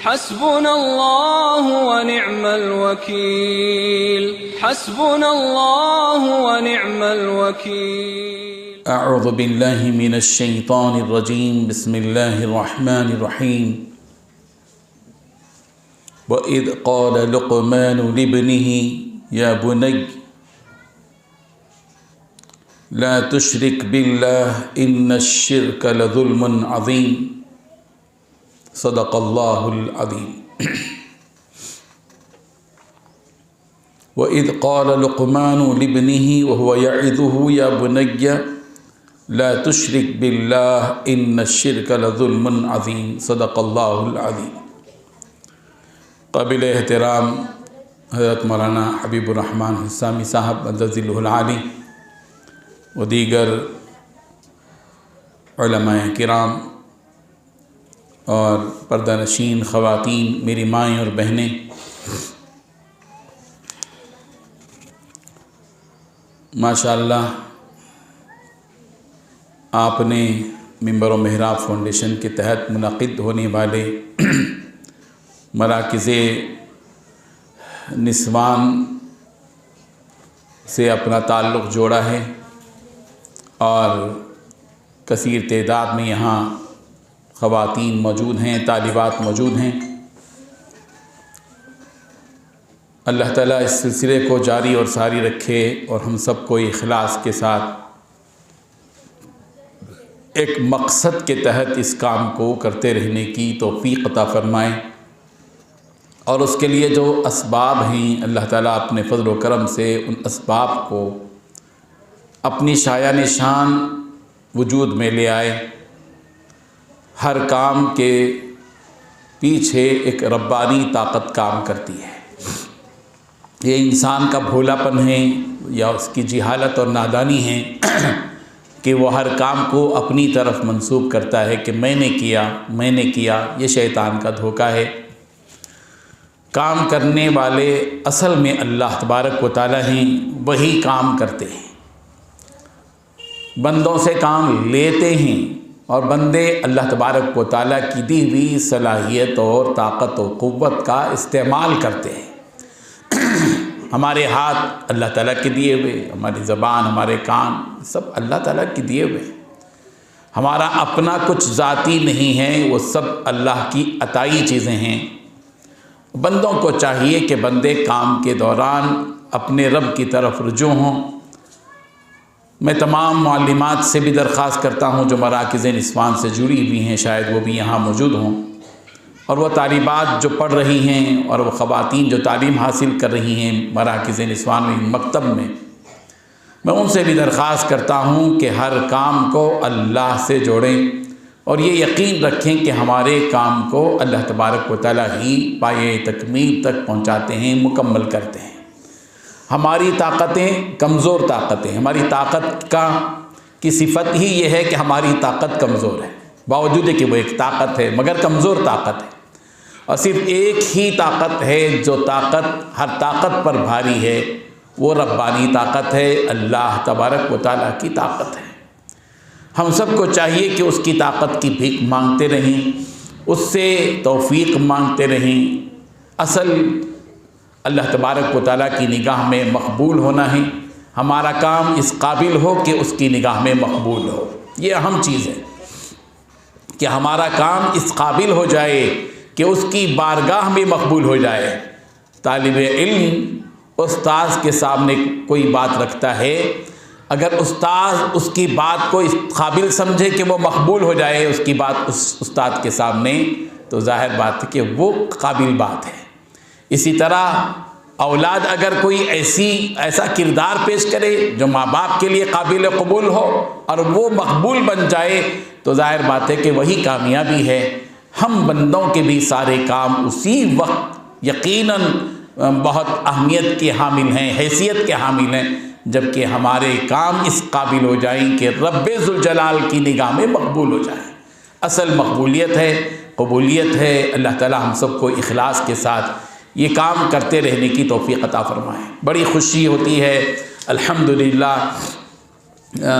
हस्बुनल्लाहु व निअमल वकील, हस्बुनल्लाहु व निअमल वकील। अऊज़ु बिल्लाहि मिनश शैतानिर रजीम, बिस्मिल्लाहिर रहमानिर रहीम। व इज़ क़ाल लुक़मान लिब्निही या बुनय्य ला तुशरिक बिल्लाह इन्नश्शिर्क लज़ुल्मुन अज़ीम। सदक़ल्लाहुल अज़ीम। व इज़ क़ाल लुक़मान लिब्निही व हुवा यइज़ुहु या बुनय्य ला तुशरिक बिल्लाह इन्नश्शिर्क लज़ुल्मुन अज़ीम। सदक़ल्लाहुल अज़ीम। क़ाबिल एहतराम हज़रत मौलाना हबीब रहमान हुसामी साहब अलज़िल्लुल व दीगर उलमाए किराम और पर्दानशीन ख़वातीन, मेरी माएँ और बहनें, माशाअल्लाह आपने मिंबर व मेहराब फाउंडेशन के तहत मुनक़िद होने वाले मराकिज़े निस्वान से अपना ताल्लुक़ जोड़ा है और कसीर तादाद में यहाँ ख़वातीन मौजूद हैं, तालिबात मौजूद हैं। अल्लाह ताला इस सिलसिले को जारी और सारी रखे और हम सब को इखलास के साथ एक मकसद के तहत इस काम को करते रहने की तौफ़ीक़ अता फ़रमाए और उसके लिए जो असबाब हैं अल्लाह ताला अपने फ़ज़ल व करम से उन असबाब को अपनी शाया निशान वजूद में ले आए। हर काम के पीछे एक रब्बानी ताकत काम करती है। ये इंसान का भोलापन है या उसकी जिहालत और नादानी है कि वो हर काम को अपनी तरफ मंसूब करता है कि मैंने किया। ये शैतान का धोखा है। काम करने वाले असल में अल्लाह तबारक व तआला हैं, वही काम करते हैं। बंदों से काम लेते हैं और बंदे अल्लाह तबारक व तआला की दी हुई सलाहियत और ताकत और क़ुव्वत का इस्तेमाल करते हैं। हमारे हाथ अल्लाह ताला के दिए हुए, हमारी ज़बान, हमारे कान सब अल्लाह ताला के दिए हुए। हमारा अपना कुछ ज़ाती नहीं है, वो सब अल्लाह की अताई चीज़ें हैं। बंदों को चाहिए कि बंदे काम के दौरान अपने रब की तरफ रुजू हों। मैं तमाम मालिमात से भी दरख्वास्त करता हूँ जो मराकिज़ निस्वान से जुड़ी हुई हैं, शायद वो भी यहाँ मौजूद हों, और वह तालिबात जो पढ़ रही हैं और वह ख़वातीन जो तालीम हासिल कर रही हैं मराकिज़ निस्वान में, मकतब में, मैं उनसे भी दरख्वास्त करता हूँ कि हर काम को अल्लाह से जोड़ें और ये यकीन रखें कि हमारे काम को अल्लाह तबारक व तआला ही पाए तकमील तक पहुँचाते हैं, मुकम्मल करते हैं। हमारी ताकतें कमज़ोर ताकतें, हमारी ताकत की सिफत ही ये है कि हमारी ताकत कमज़ोर है, बावजूद कि वो एक ताकत है मगर कमज़ोर ताकत है। और सिर्फ़ एक ही ताकत है जो ताकत हर ताकत पर भारी है, वो रब्बानी ताकत है, अल्लाह तबारक व तआला की ताकत है। हम सबको चाहिए कि उसकी ताकत की भीख मांगते रहें, उससे तौफ़ीक़ मांगते रहें। असल अल्लाह तबारक व तआला की निगाह में मकबूल होना है। हमारा काम इस काबिल हो कि उसकी निगाह में मकबूल हो। ये अहम चीज़ है कि हमारा काम इस काबिल हो जाए कि उसकी बारगाह में मकबूल हो जाए। तालिब इल्म उस्ताद के सामने कोई बात रखता है, अगर उस्ताद उसकी बात को इस काबिल समझे कि वो मकबूल हो जाए उसकी बात उस उस्ताद के सामने, तो ज़ाहिर बात है कि वो काबिल बात है। इसी तरह औलाद अगर कोई ऐसा किरदार पेश करे जो माँ बाप के लिए काबिल कबूल हो और वो मकबूल बन जाए, तो ज़ाहिर बात है कि वही कामयाबी है। हम बंदों के भी सारे काम उसी वक्त यकीनन बहुत अहमियत के हामिल हैं, हैसियत के हामिल हैं, जबकि हमारे काम इस काबिल हो जाएं कि रब्बे ज़ुल जलाल की निगाह में मकबूल हो जाए। असल मकबूलियत है, कबूलियत है। अल्लाह ताला हम सबको इखलास के साथ ये काम करते रहने की तौफ़ीक़ अता फ़रमाए। बड़ी खुशी होती है अल्हम्दुलिल्लाह।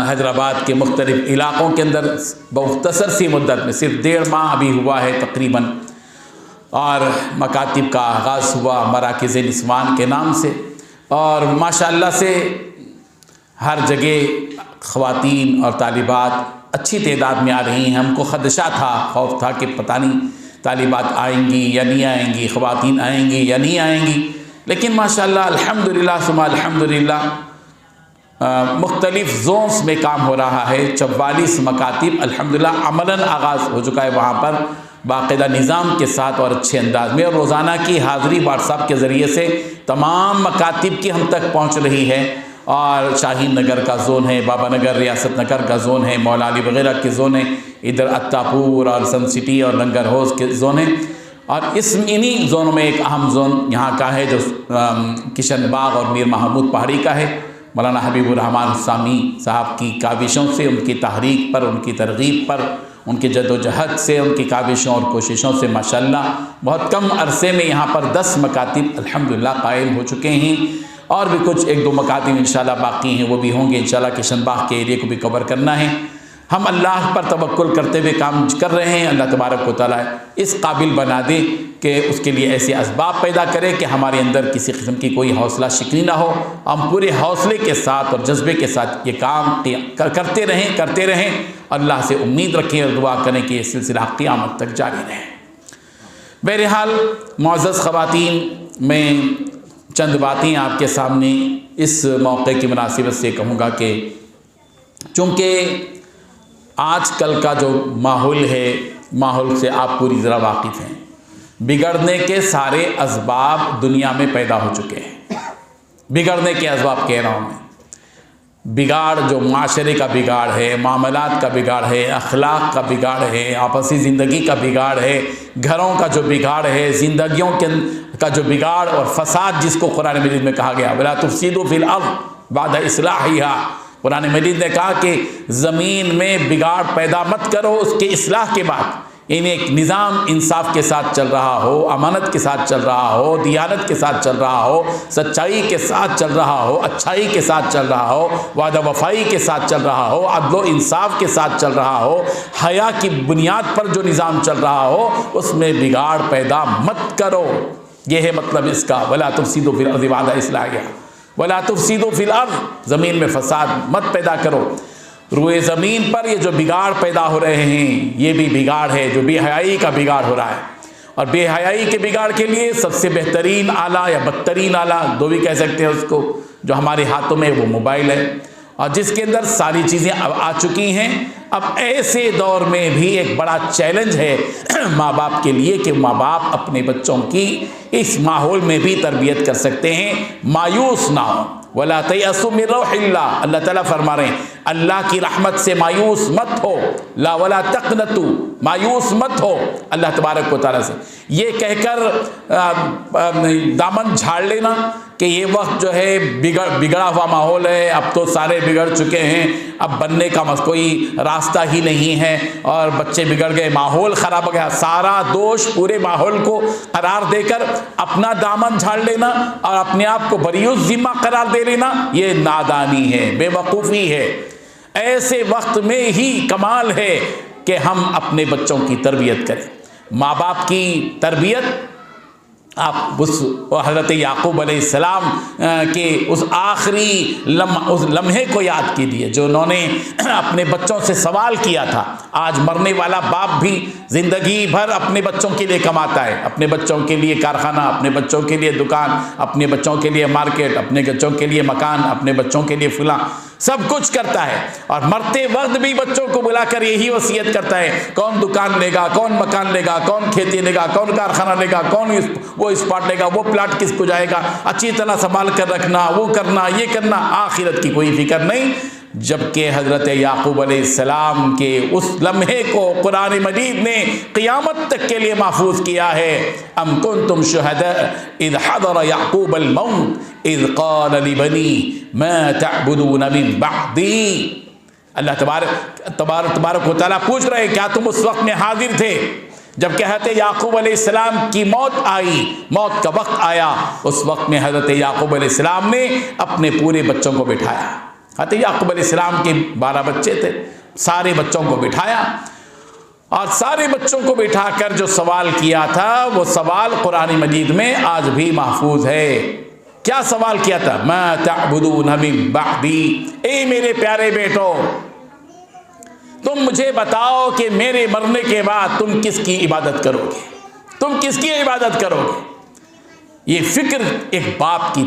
हैदराबाद के मुख्तलिफ़ इलाक़ों के अंदर मुख्तसर सी मुद्दत में, सिर्फ 1.5 माह अभी हुआ है तकरीबन, और मकातिब का आगाज़ हुआ मराकिज़ निस्वान के नाम से, और माशाअल्लाह से हर जगह ख़वातीन और तालिबात अच्छी तादाद में आ रही हैं। हमको ख़दशा था, खौफ था कि पता नहीं तालिबात आएंगी या नहीं आएंगी, ख़वातीन आएंगी या नहीं आएंगी, लेकिन माशाअल्लाह अल्हम्दुलिल्लाह सुम्मा अल्हम्दुलिल्लाह मुख्तलिफ़ जोन्स में काम हो रहा है। 44 मकातिब अल्हम्दुलिल्लाह अमलन आगाज़ हो चुका है वहाँ पर बाकायदा निज़ाम के साथ और अच्छे अंदाज में, और रोज़ाना की हाज़िरी व्हाट्सएप के ज़रिए से तमाम मकातिब की हम तक पहुँच रही है। और शाहीन नगर का ज़ोन है, बाबा नगर रियासत नगर का ज़ोन है, मौला अली वगैरह के ज़ोन है, इधर अत्तापुर और सन सिटी और लंगर हाउस के ज़ोन है, और इन्हीं ज़ोनों में एक अहम ज़ोन यहाँ का है जो किशन बाग और मीर महमूद पहाड़ी का है। मौलाना हबीब रहमान हुसामी साहब की काविशों से, उनकी तहरीक पर, उनकी तरगीब पर, उनकी जद्दोजहद से, उनकी काविशों और कोशिशों से माशाअल्लाह बहुत कम अरसे में यहाँ पर 10 मकातिब अल्हम्दुलिल्लाह कायम हो चुके हैं, और भी कुछ 1-2 मकातिब इंशाअल्लाह बाकी हैं, वो भी होंगे इंशाअल्लाह। किशन बाग के एरिया को भी कवर करना है। हम अल्लाह पर तवक्कुल करते हुए काम कर रहे हैं। अल्लाह तबारक व तआला इस काबिल बना दे कि उसके लिए ऐसे असबाब पैदा करे कि हमारे अंदर किसी किस्म की कोई हौसला शिकनी ना हो। हम पूरे हौसले के साथ और जज्बे के साथ ये काम करते रहें। अल्लाह से उम्मीद रखें और दुआ करें कि ये सिलसिला क़यामत तक जारी रहे। बहरहाल मुअज़्ज़ज़ ख़वातीन, मैं चंद बातें आपके सामने इस मौके की मुनासिबत से कहूँगा कि चूँकि आजकल का जो माहौल है, माहौल से आप पूरी तरह वाकिफ़ हैं। बिगड़ने के सारे असबाब दुनिया में पैदा हो चुके हैं। बिगड़ने के असबाब कह रहा हूँ मैं। बिगाड़ जो माशरे का बिगाड़ है, मामलात का बिगाड़ है, अखलाक का बिगाड़ है, आपसी ज़िंदगी का बिगाड़ है, घरों का जो बिगाड़ है, ज़िंदगियों का जो बिगाड़ और फसाद जिसको कुरान मजीद में कहा गया, वला तुफ़सीदू फ़िल अर्ज़ बाद इस्लाहिहा। कुरान मजीद ने कहा कि ज़मीन में बिगाड़ पैदा मत करो उसके इस्लाह के बाद। यानी एक निज़ाम इंसाफ के साथ चल रहा हो, अमानत के साथ चल रहा हो, दियानत के साथ चल रहा हो, सच्चाई के साथ चल रहा हो, अच्छाई के साथ चल रहा हो, वादा वफ़ाई के साथ चल रहा हो, अदलो इंसाफ के साथ चल रहा हो, हया की बुनियाद पर जो निज़ाम चल रहा हो उसमें बिगाड़ पैदा मत करो। यह है मतलब इसका, वला तुफ़सीदू फ़िल अर्ज़ि बअद इस्लाहिहा, वला तुफ़सीदू फ़िल अर्ज़, ज़मीन में फ़साद मत पैदा करो। रुए ज़मीन पर ये जो बिगाड़ पैदा हो रहे हैं, ये भी बिगाड़ है जो बेहयाई का बिगाड़ हो रहा है। और बेहयाई के बिगाड़ के लिए सबसे बेहतरीन आला या बदतरीन आला, दो भी कह सकते हैं उसको, जो हमारे हाथों में वो मोबाइल है, और जिसके अंदर सारी चीज़ें अब आ चुकी हैं। अब ऐसे दौर में भी एक बड़ा चैलेंज है माँ बाप के लिए कि माँ बाप अपने बच्चों की इस माहौल में भी तरबियत कर सकते हैं, मायूस ना हो। वला तयअसू मिन रौहिल्लाह, अल्लाह ताला फरमा रहे हैं अल्लाह की रहमत से मायूस मत हो। ला वला तक़नतू, मायूस मत हो अल्लाह तबारक व तआला से। ये कहकर दामन झाड़ लेना कि ये वक्त जो है बिगड़ा हुआ माहौल है, अब तो सारे बिगड़ चुके हैं, अब बनने का कोई रास्ता ही नहीं है, और बच्चे बिगड़ गए, माहौल ख़राब हो गया, सारा दोष पूरे माहौल को करार देकर अपना दामन झाड़ लेना और अपने आप को बरीउज़ ज़िम्मा करार दे लेना, ये नादानी है, बेवकूफ़ी है। ऐसे वक्त में ही कमाल है कि हम अपने बच्चों की तरबियत करें। माँ बाप की तरबियत आप उस हज़रत याक़ूब अलैहिस्सलाम के उस आखिरी उस लम्हे को याद कीजिए जो उन्होंने अपने बच्चों से सवाल किया था। आज मरने वाला बाप भी ज़िंदगी भर अपने बच्चों के लिए कमाता है, अपने बच्चों के लिए कारखाना, अपने बच्चों के लिए दुकान, अपने बच्चों के लिए मार्केट, अपने बच्चों के लिए मकान, अपने बच्चों के लिए फलां, सब कुछ करता है। और मरते वक्त भी बच्चों को बुलाकर यही वसीयत करता है, कौन दुकान लेगा, कौन मकान लेगा, कौन खेती लेगा, कौन कारखाना लेगा, कौन वो स्पॉट लेगा, वो प्लाट किसको जाएगा, अच्छी तरह संभाल कर रखना, वो करना, ये करना, आखिरत की कोई फिक्र नहीं। जबकि हज़रत याक़ूब अलैहिस्सलाम के उस लम्हे को कुरान मजीद ने क़यामत तक के लिए महफूज किया है। अम कुन्तुम शुहदा इज़ हज़र याक़ूब अल-मौत इज़ क़ाल लिबनी मा तअबुदून मिन बअदी। अल्लाह तबारक व तआला पूछ रहे हैं, क्या तुम उस वक्त में हाजिर थे जब हज़रत याक़ूब अलैहिस्सलाम की मौत आई, मौत का वक्त आया? उस वक्त में हज़रत याक़ूब अलैहिस्सलाम ने अपने पूरे बच्चों को बिठाया। हज़रत याक़ूब अलैहिस्सलाम के 12 बच्चे थे, सारे बच्चों को बिठाया और सारे बच्चों को बिठाकर जो सवाल किया था वो सवाल कुरान मजीद में आज भी महफूज है। क्या सवाल किया था? मा तअबुदून मिन बअदी, ए मेरे प्यारे बेटो तुम मुझे बताओ कि मेरे मरने के बाद तुम किसकी इबादत करोगे, तुम किसकी इबादत करोगे। ये फिक्र एक बाप की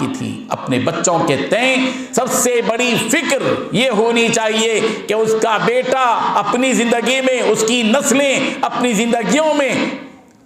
थी, अपने बच्चों के तय सबसे बड़ी फिक्र ये होनी चाहिए कि उसका बेटा अपनी ज़िंदगी में, उसकी नस्लें अपनी ज़िंदगियों में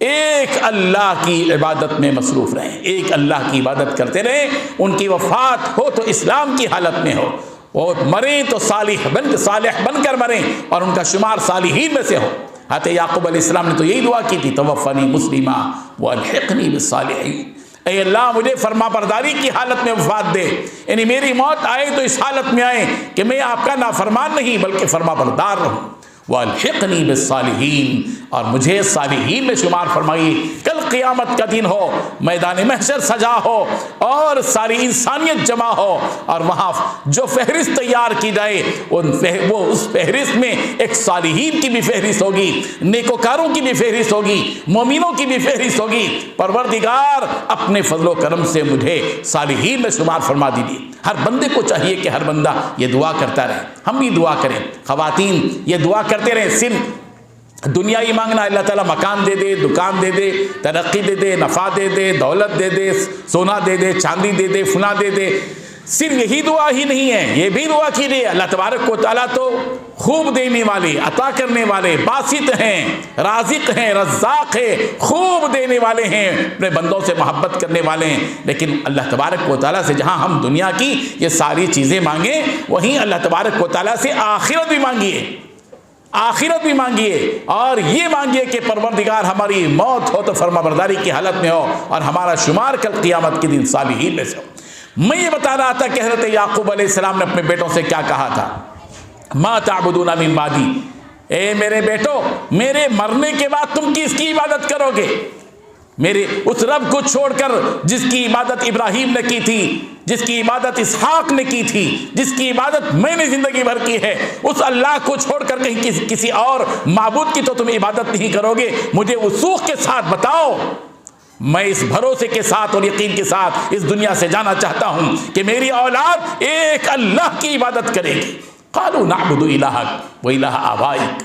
एक अल्लाह की इबादत में मसरूफ़ रहें, एक अल्लाह की इबादत करते रहें। उनकी वफ़ात हो तो इस्लाम की हालत में हो, और मरें तो सालिह बनकर मरें और उनका शुमार सालिहीन में से हो। हज़रत याक़ूब अलैहिस्सलाम ने तो यही दुआ की थी, तवफ़्फ़नी मुस्लिमा व अल्हिक़नी बिस्सालिहीन। ऐ अल्लाह मुझे फर्माबरदारी की हालत में वफ़ात दे, यानी मेरी मौत आए तो इस हालत में आए कि मैं आपका नाफरमान नहीं बल्कि फर्माबरदार रहूँ। व अल्हिक़नी बिस्सालिहीन, और मुझे सालिहीन में शुमार फरमाइए। कल क़यामत का दिन हो, मैदान महशर सजा हो और सारी इंसानियत जमा हो, और वहाँ जो फहरिस्त तैयार की जाए वो उस फहरिस्त में एक सालिहीन की भी फहरिस्त होगी, नेकोकारों की भी फहरिस्त होगी, मोमिनों की भी फहरिस्त होगी। परवरदिगार अपने फजलो करम से मुझे सालिहीन में शुमार फरमा दीजिए। हर बंदे को चाहिए कि हर बंदा ये दुआ करता रहे, हम भी दुआ करें, ख़वातीन ये दुआ करते रहें। सिर्फ दुनिया ही मांगना, अल्लाह ताला मकान दे दे, दुकान दे दे, तरक्की दे दे, नफ़ा दे दे, दौलत दे दे, सोना दे दे, चांदी दे दे, फुना दे दे, सिर्फ यही दुआ ही नहीं है, ये भी दुआ कीजिए। अल्लाह तबारक व तआला तो खूब देने वाले, अता करने वाले, बासित हैं, राज़िक़ हैं, रज़्ज़ाक़ हैं, खूब देने वाले हैं, अपने बंदों से मोहब्बत करने वाले हैं। लेकिन अल्लाह तबारक व तआला से जहाँ हम दुनिया की ये सारी चीज़ें मांगें, वहीं अल्लाह तबारक व तआला से आखिरत भी मांगिए, आखिरत भी मांगिए, और ये मांगिए कि परवरदिगार हमारी मौत हो तो फर्माबरदारी की हालत में हो और हमारा शुमार कल क़यामत के दिन सालिहीन में से हो। मैं ये बता रहा था कि हज़रत याक़ूब अलैहिस्सलाम ने अपने बेटों से क्या कहा था, मा ताबुदूना मिन बादी, ए मेरे बेटो मेरे मरने के बाद तुम किसकी इबादत करोगे? मेरे उस रब को छोड़कर जिसकी इबादत इब्राहीम ने की थी, जिसकी इबादत इसहाक ने की थी, जिसकी इबादत मैंने ज़िंदगी भर की है, उस अल्लाह को छोड़कर कहीं किसी और माबूद की तो तुम इबादत नहीं करोगे। मुझे वसूख के साथ बताओ, मैं इस भरोसे के साथ और यकीन के साथ इस दुनिया से जाना चाहता हूं कि मेरी औलाद एक अल्लाह की इबादत करेगी। क़ालू नअबुदु इलाहक व इलाह आबाइक,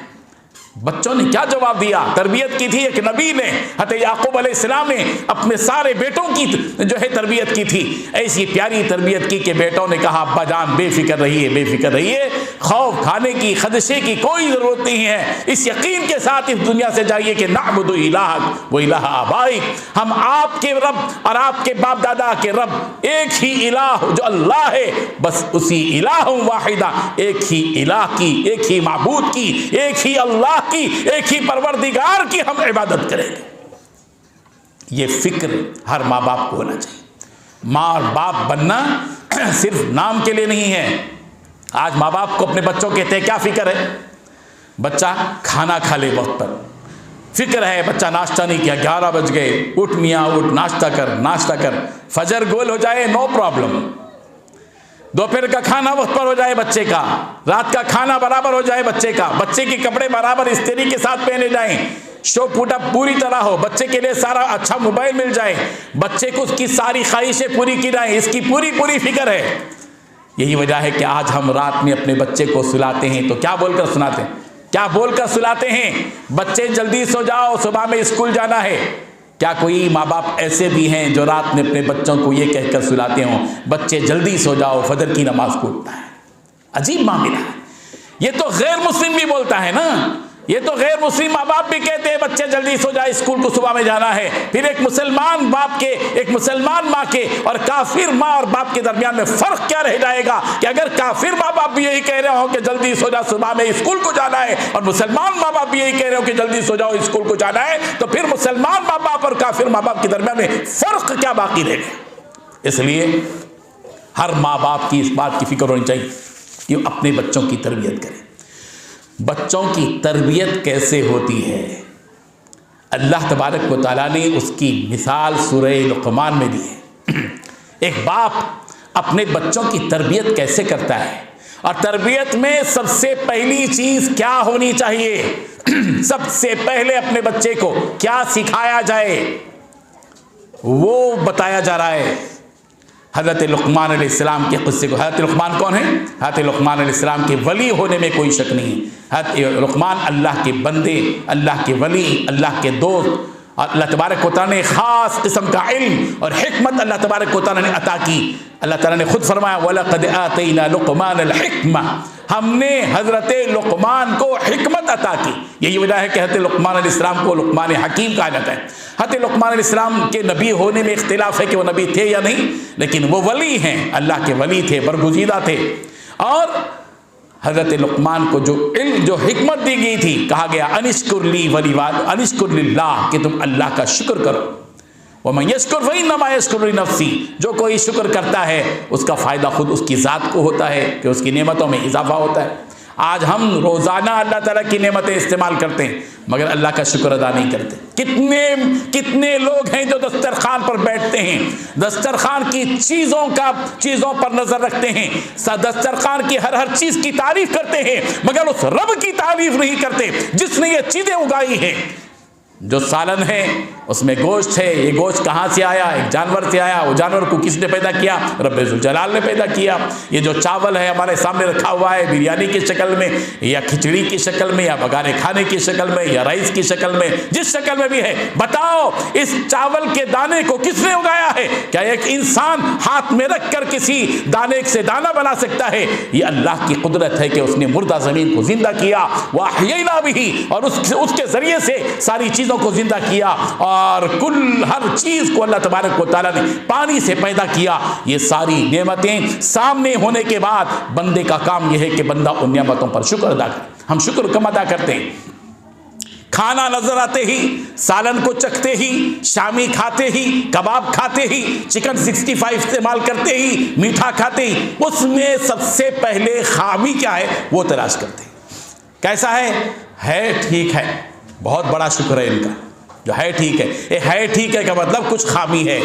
बच्चों ने क्या जवाब दिया? तरबियत की थी एक नबी ने, हज़रत याक़ूब अलैहिस्सलाम ने अपने सारे बेटों की जो है तरबियत की थी। ऐसी प्यारी तरबियत की कि बेटों ने कहा, अब्बा जान बेफिक्र रहिए, बेफिक्र रहिए, खौफ खाने की, खदशे की कोई ज़रूरत नहीं है। इस यकीन के साथ इस दुनिया से जाइए कि नअबुदु इलाहक व इलाह आबाइक, हम आपके रब और आपके बाप दादा के रब एक ही इलाह जो अल्लाह है, बस उसी इलाह वाहिदा, एक ही इलाह की, एक ही माबूद की, एक ही अल्लाह की, एक ही परवरदिगार की हम इबादत करेंगे। ये फिक्र हर माँ बाप को होना चाहिए। माँ और बाप बनना सिर्फ नाम के लिए नहीं है। आज माँ बाप को अपने बच्चों कहते हैं क्या फिक्र है? बच्चा खाना खा ले वक्त पर, फिक्र है बच्चा नाश्ता नहीं किया, 11 बज गए, उठ मियाँ उठ, नाश्ता कर, नाश्ता कर, फजर गोल हो जाए नो प्रॉब्लम, दोपहर का खाना वक्त पर हो जाए बच्चे का, रात का खाना बराबर हो जाए बच्चे का, बच्चे के कपड़े बराबर इस्त्री के साथ पहने जाएं, शो पूटा पूरी तरह हो, बच्चे के लिए सारा अच्छा मोबाइल मिल जाए, बच्चे को उसकी सारी ख्वाहिशें पूरी की जाएं, इसकी पूरी पूरी फिक्र है। यही वजह है कि आज हम रात में अपने बच्चे को सुलाते हैं तो क्या बोलकर सुनाते हैं? क्या बोलकर सुलाते हैं? बच्चे जल्दी सो जाओ, सुबह में स्कूल जाना है। क्या कोई माँ बाप ऐसे भी हैं जो रात में अपने बच्चों को ये कहकर सुलाते हों, बच्चे जल्दी सो जाओ, फजर की नमाज को उठना है? अजीब मामला है। ये तो गैर मुस्लिम भी बोलता है ना, ये तो गैर मुस्लिम माँ बाप भी कहते हैं बच्चे जल्दी सो जाए, स्कूल को सुबह में जाना है। फिर एक मुसलमान बाप के, एक मुसलमान माँ के और काफिर माँ और बाप के दरमियान में फ़र्क क्या रह जाएगा कि अगर काफिर माँ बाप भी यही कह रहे हो कि जल्दी सो जाओ, सुबह में स्कूल को जाना है, और मुसलमान माँ बाप भी यही कह रहे हो कि जल्दी सो जाओ, स्कूल को जाना है, तो फिर मुसलमान माँ बाप और काफिर माँ बाप के दरमियान में फ़र्क क्या बाकी रह गया? इसलिए हर माँ बाप की इस बात की फिक्र होनी चाहिए कि अपने बच्चों की तरबियत करें। बच्चों की तरबियत कैसे होती है? अल्लाह तबारक व तआला ने उसकी मिसाल सूरह लुक़मान में दी है। एक बाप अपने बच्चों की तरबियत कैसे करता है, और तरबियत में सबसे पहली चीज़ क्या होनी चाहिए? सबसे पहले अपने बच्चे को क्या सिखाया जाए वो बताया जा रहा है। हज़रत लुक़मान अलैहिस्सलाम के क़िस्से को, हज़रत लुक़मान कौन है? हज़रत लुक़मान अलैहिस्सलाम के वली होने में कोई शक नहीं है। हज़रत लुक़मान अल्लाह के बंदे, अल्लाह के वली, अल्लाह के दोस्त, अल्लाह तबारक व तआला ने ख़ास किस्म का इल्म और हिकमत अल्लाह तबारक व तआला ने अता की। अल्लाह ताला ने खुद फरमाया वलक़द आतैना लुक़मान अल-हिक्मा, हमने हज़रत लुक़मान को हिकमत अता की। यही वजह है कि हज़रत लुक़मान अलैहिस्सलाम को लुक़मान हकीम कहा जाता है। हज़रत लुक़मान अलैहिस्सलाम के नबी होने में इख्तिलाफ है कि वो नबी थे या नहीं, लेकिन वो वली हैं, अल्लाह के वली थे, बरगुज़ीदा थे। और हज़रत लुक़मान को जो इल्म, जो हिकमत दी गई थी, कहा गया अनिश्कुरली वलिवाद अनिश्कुरलिल्लाह, कि तुम अल्लाह का शुक्र करो। वमन यश्कुर फ़इन्नमा यश्कुरु लिनफ़्सी, जो कोई शुक्र करता है उसका फ़ायदा खुद उसकी ज़ात को होता है कि उसकी नेमतों में इजाफा होता है। आज हम रोज़ाना अल्लाह ताला की नेमतें इस्तेमाल करते हैं मगर अल्लाह का शुक्र अदा नहीं करते। कितने लोग हैं जो दस्तरखान पर बैठते हैं, दस्तरखान की चीज़ों पर नज़र रखते हैं, दस्तरखान की हर चीज़ की तारीफ़ करते हैं मगर उस रब की तारीफ़ नहीं करते जिसने ये चीज़ें उगाई हैं। जो सालन है उसमें गोश्त है, ये गोश्त कहाँ से आया? एक जानवर से आया। वो जानवर को किसने पैदा किया? रब्बे ज़ुल जलाल ने पैदा किया। ये जो चावल है हमारे सामने रखा हुआ है बिरयानी की शक्ल में या खिचड़ी की शक्ल में या बगाने खाने की शक्ल में या राइस की शक्ल में, जिस शक्ल में भी है, बताओ इस चावल के दाने को किसने उगाया है? क्या एक इंसान हाथ में रख कर किसी दाने से दाना बना सकता है? ये अल्लाह की कुदरत है कि उसने मुर्दा ज़मीन को जिंदा किया, वअहयैना बिही, और उसके ज़रिए से सारी चीज़ों को जिंदा किया, और हर चीज को अल्लाह तबारक व तआला ने पानी से पैदा किया। ये सारी नेमतें सामने होने के बाद बंदे का काम यह है कि बंदा उन नेमतों पर शुक्र अदा करे। हम शुक्र कम अदा करते हैं। खाना नजर आते ही, सालन को चखते ही, शामी खाते ही, कबाब खाते ही, चिकन 65 इस्तेमाल करते ही, मीठा खाते ही, उसमें सबसे पहले खामी क्या है वो तलाश करते हैं। कैसा है ठीक है, बहुत बड़ा शुक्र है इनका जो है ठीक है। ये है ठीक है का मतलब कुछ खामी है,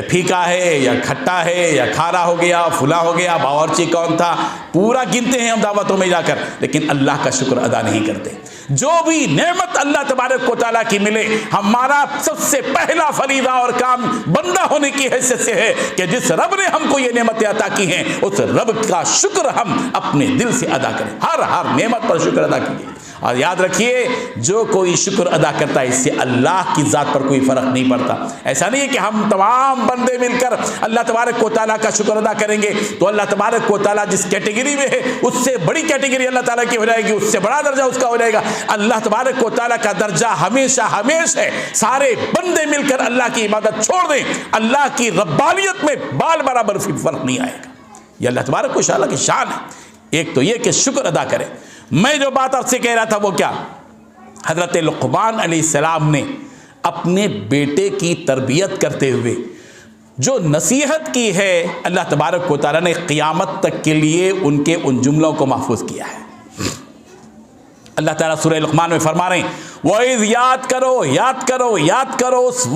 फीका है या खट्टा है या खारा हो गया, फुला हो गया, बावर्ची कौन था, पूरा गिनते हैं हम दावतों में जाकर, लेकिन अल्लाह का शुक्र अदा नहीं करते। जो भी नेमत अल्लाह तबारक व तआला की मिले, हमारा सबसे पहला फरीदा और काम बंदा होने की हैसियत से है कि जिस रब ने हमको ये नेमतें अता की हैं उस रब का शुक्र हम अपने दिल से अदा करें। हर नेमत पर शुक्र अदा कीजिए। और याद रखिए, जो कोई शुक्र अदा करता है इससे अल्लाह की ज़ात पर कोई फ़र्क नहीं पड़ता। ऐसा नहीं है कि हम तमाम बंदे मिलकर अल्लाह तबारक व तआला का शुक्र अदा करेंगे तो अल्लाह तबारक व तआला जिस कैटेगरी में है उससे बड़ी कैटेगरी अल्लाह ताला की हो जाएगी, उससे बड़ा दर्जा उसका हो जाएगा। अल्लाह तबारक व तआला का दर्जा हमेशा है। सारे बंदे मिलकर अल्लाह की इबादत छोड़ दें, अल्लाह की रब्बानियत में बाल बराबर फ़र्क नहीं आएगा। ये अल्लाह तबारक व तआला की शान है। एक तो ये कि शुक्र अदा करें। मैं जो बात आपसे कह रहा था वो क्या, हज़रत लुक़मान अलैहिस्सलाम ने अपने बेटे की तरबियत करते हुए जो नसीहत की है, अल्लाह तबारक व तआला ने क़यामत तक के लिए उनके उन जुमलों को महफूज किया है। अल्लाह ताला सूरह लुक़मान में फरमा रहे हैं, वइज़ याद करो उस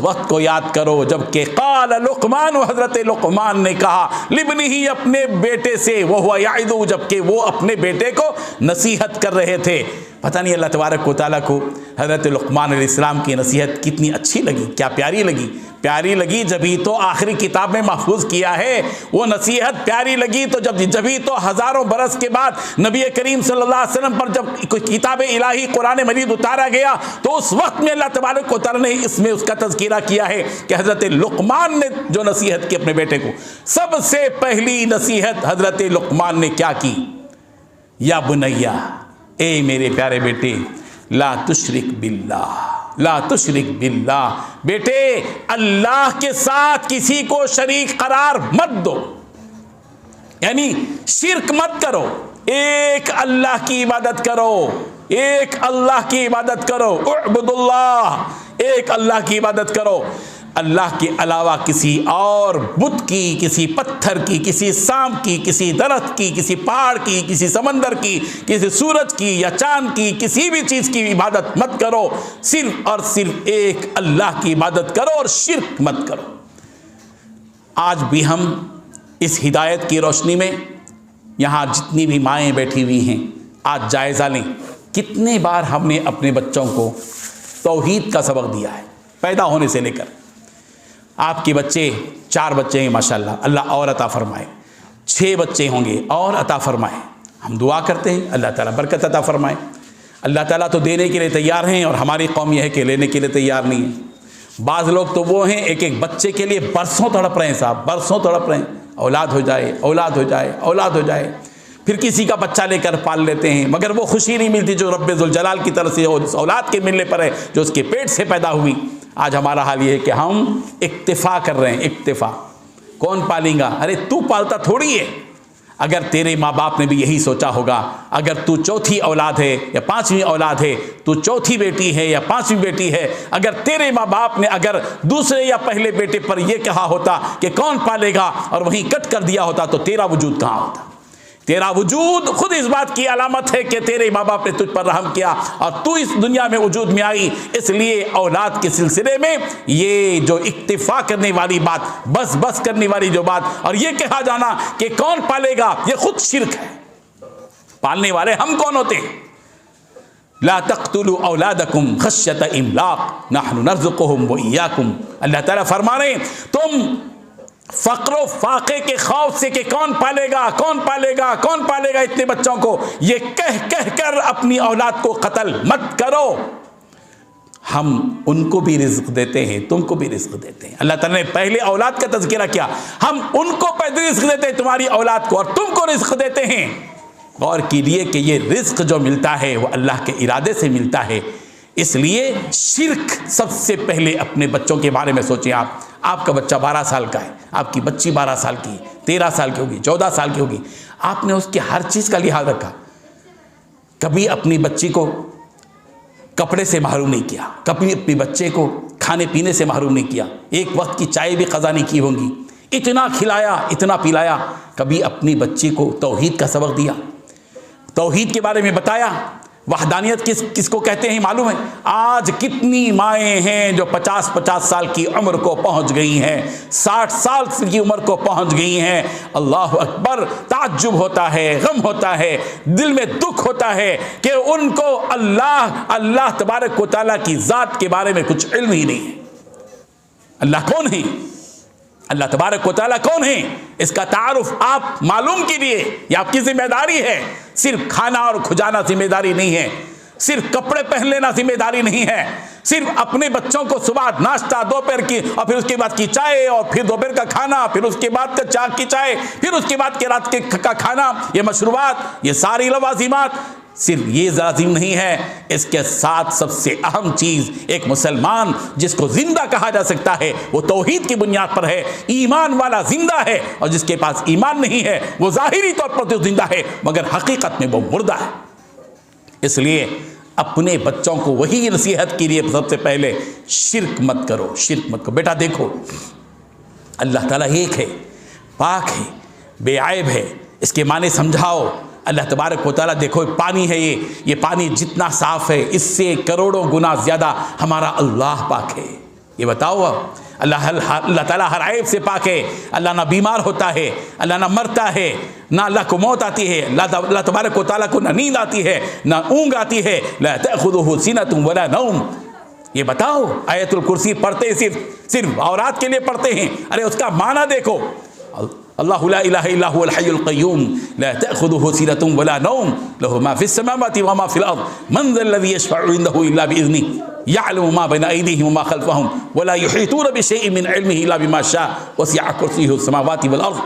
वक्त को याद करो जबकि क़ाल लुक़मान, हज़रत लुक़मान ने कहा लिब्निही, अपने बेटे से, वो हुआ याइदु, जबकि वो अपने बेटे को नसीहत कर रहे थे। पता नहीं अल्लाह तबारक व तआला को हज़रत लुक़मान अलैहिस्सलाम की नसीहत कितनी अच्छी लगी, क्या प्यारी लगी जभी तो आखिरी किताब में महफूज किया है। वो नसीहत प्यारी लगी तो जभी तो हज़ारों बरस के बाद नबी करीम सल्लल्लाहु अलैहि वसल्लम पर जब किताब इलाही कुरान मजीद उतारा गया तो उस वक्त में अल्लाह तबारक व तआला ने इसमें उसका तज़किरा किया है कि हज़रत लुक़मान ने जो नसीहत की अपने बेटे को, सबसे पहली नसीहत हज़रत लुक़मान ने क्या की, या बुनैया, ए मेरे प्यारे बेटे, ला तुशरिक बिल्लाह, बेटे अल्लाह के साथ किसी को शरीक करार मत दो, यानी शिर्क मत करो, एक अल्लाह की इबादत करो, उअ्बुदुल्लाह, एक अल्लाह की इबादत करो। अल्लाह के अलावा किसी और बुत की, किसी पत्थर की, किसी सांप की, किसी दरख्त की, किसी पहाड़ की, किसी समंदर की, किसी सूरज की या चांद की, किसी भी चीज़ की इबादत मत करो, सिर्फ और सिर्फ एक अल्लाह की इबादत करो और शिर्क मत करो। आज भी हम इस हिदायत की रोशनी में यहाँ जितनी भी माएँ बैठी हुई हैं, आज जायज़ा लें कितने बार हमने अपने बच्चों को तौहीद का सबक दिया है, पैदा होने से लेकर। आपके बच्चे 4 बच्चे हैं माशाल्लाह, अल्लाह और अता फरमाए, 6 बच्चे होंगे और अता फरमाए। हम दुआ करते हैं अल्लाह ताला बरकत अता फरमाए। अल्लाह ताला तो देने के लिए तैयार हैं और हमारी कौम यह है कि लेने के लिए तैयार नहीं है। बाज़ लोग तो वो हैं एक एक बच्चे के लिए बरसों तड़प रहे हैं साहब, बरसों तड़प रहे हैं, औलाद हो जाए, औलाद हो जाए, औलाद हो जाए, फिर किसी का बच्चा लेकर पाल लेते हैं, मगर वो खुशी नहीं मिलती जो रब्बे जुल जलाल की तरफ से उस औलाद के मिलने पर है जो उसके पेट से पैदा हुई। आज हमारा हाल ये है कि हम इक्तिफा कर रहे हैं, इक्तिफा। कौन पालेगा? अरे तू पालता थोड़ी है। अगर तेरे माँ बाप ने भी यही सोचा होगा, अगर तू चौथी औलाद है या 5वीं औलाद है, तू चौथी बेटी है या 5वीं बेटी है, अगर तेरे माँ बाप ने अगर दूसरे या पहले बेटे पर यह कहा होता कि कौन पालेगा और वहीं कट कर दिया होता, तो तेरा वजूद कहाँ होता? तेरा वजूद खुद इस बात की अलामत है कि तेरे माँ बाप ने तुझ पर रहम किया और तू इस दुनिया में वजूद में आई। इसलिए औलाद के सिलसिले में ये जो इक्तिफा करने वाली बात, बस बस करने वाली जो बात और ये कहा जाना कि कौन पालेगा, ये खुद शिर्क है। पालने वाले हम कौन होते हैं? ला तक़्तुलू औलादकुम खश्यत इमलाक नहनु नर्ज़ुकुहुम व इय्याकुम। अल्लाह ताला फरमा रहे तुम फ़क्र फाक़े के खौफ से कि कौन पालेगा, कौन पालेगा, कौन पालेगा इतने बच्चों को, ये कह कह कर अपनी औलाद को कत्ल मत करो। हम उनको भी रिज़्क़ देते हैं, तुमको भी रिज़्क़ देते हैं। अल्लाह ताला ने पहले औलाद का तज़किरा किया, हम उनको पहले रिज़्क़ देते हैं तुम्हारी औलाद को, और तुमको रिज़्क़ देते हैं। गौर कीजिए कि ये रिज़्क़ जो मिलता है वो अल्लाह के इरादे से मिलता है। इसलिए शिर्क सबसे पहले अपने बच्चों के बारे में सोचें। आपका बच्चा 12 साल का है, आपकी बच्ची 12 साल की, 13 साल की होगी, 14 साल की होगी, आपने उसके हर चीज़ का लिहाज रखा। कभी अपनी बच्ची को कपड़े से महरूम नहीं किया, कभी अपने बच्चे को खाने पीने से महरूम नहीं किया, एक वक्त की चाय भी क़ज़ा नहीं की होंगी, इतना खिलाया, इतना पिलाया। कभी अपनी बच्ची को तौहीद का सबक दिया, तौहीद के बारे में बताया। वहदानियत किसको कहते हैं मालूम है? आज कितनी माएँ हैं जो 50-50 साल की उम्र को पहुँच गई हैं, 60 साल की उम्र को पहुँच गई हैं। अल्लाह अकबर, ताज्जुब होता है, गम होता है, दिल में दुख होता है कि उनको अल्लाह तबारक व तआला की ज़ात के बारे में कुछ इल्म ही नहीं है। अल्लाह कौन है? अल्लाह तबारक व तआला कौन है? इसका तारुफ आप मालूम कीजिए, ये आपकी जिम्मेदारी है। सिर्फ खाना और खुजाना जिम्मेदारी नहीं है, सिर्फ कपड़े पहन लेना जिम्मेदारी नहीं है, सिर्फ अपने बच्चों को सुबह नाश्ता, दोपहर की और फिर उसके बाद की चाय और फिर दोपहर का खाना, फिर उसके बाद का चाय की चाय, फिर उसके बाद के रात के का खाना, ये मशरूबात, ये सारी लवाजिमात, सिर्फ ये लाजिम नहीं है। इसके साथ सबसे अहम चीज़, एक मुसलमान जिसको ज़िंदा कहा जा सकता है वो तौहीद की बुनियाद पर है, ईमान वाला ज़िंदा है, और जिसके पास ईमान नहीं है वो ज़ाहिरी तौर पर तो ज़िंदा है मगर हकीकत में वो मुर्दा है। इसलिए अपने बच्चों को वही नसीहत के लिए सबसे पहले शिर्क मत करो, शिर्क मत करो। बेटा देखो अल्लाह ताला एक है, पाक है, बेआइब है, इसके माने समझाओ। अल्लाह तबारक व तआला देखो पानी है, ये पानी जितना साफ़ है इससे करोड़ों गुना ज़्यादा हमारा अल्लाह पाक है। ये बताओ अल्लाह ताला हर ऐब से पाक है। अल्लाह ना बीमार होता है, अल्लाह ना मरता है, ना अल्लाह को मौत आती है, अल्लाह तबारक व तआला को ना नींद आती है, ना ऊँग आती है। ला तअख़ुज़ुहु सिनतुन वला नौम। ये बताओ आयतुल कुर्सी पढ़ते सिर्फ औरात के लिए पढ़ते हैं, अरे उसका माना देखो, अल्लाहु ला इलाहा इल्ला हुवल हय्युल क़य्यूम ला तअख़ुज़ुहु सिनतुन वला नौम लहु मा फ़िस समावाति व मा फ़िल अर्ज़ मन ज़ल्लज़ी यशफ़अु इंदहु इल्ला बिइज़्निहि यअलमु मा बैना अयदीहिम व मा ख़ल्फ़हुम व ला युहीतूना बिशैइन मिन इल्मिहि इल्ला बिमा शाअ वसिअ कुर्सियुहु समावाति वल अर्ज़।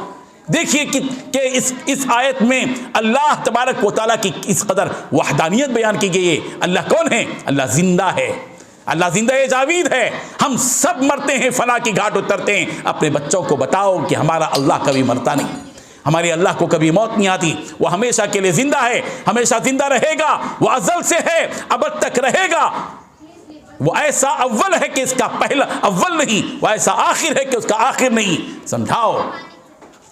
देखिए कि इस आयत में अल्लाह तबारक व तआला की इस कदर वहदानियत बयान की गई है। अल्लाह कौन है? अल्लाह ज़िंदा है, अल्लाह जिंदा जावीद है। हम सब मरते हैं, फना की घाट उतरते हैं। अपने बच्चों को बताओ कि हमारा अल्लाह कभी मरता नहीं, हमारे अल्लाह को कभी मौत नहीं आती, वो हमेशा के लिए जिंदा है, हमेशा जिंदा रहेगा, वो अज़ल से है, अब तक रहेगा। वो ऐसा अव्वल है कि इसका पहला अव्वल नहीं, वो ऐसा आखिर है कि उसका आखिर नहीं। समझाओ,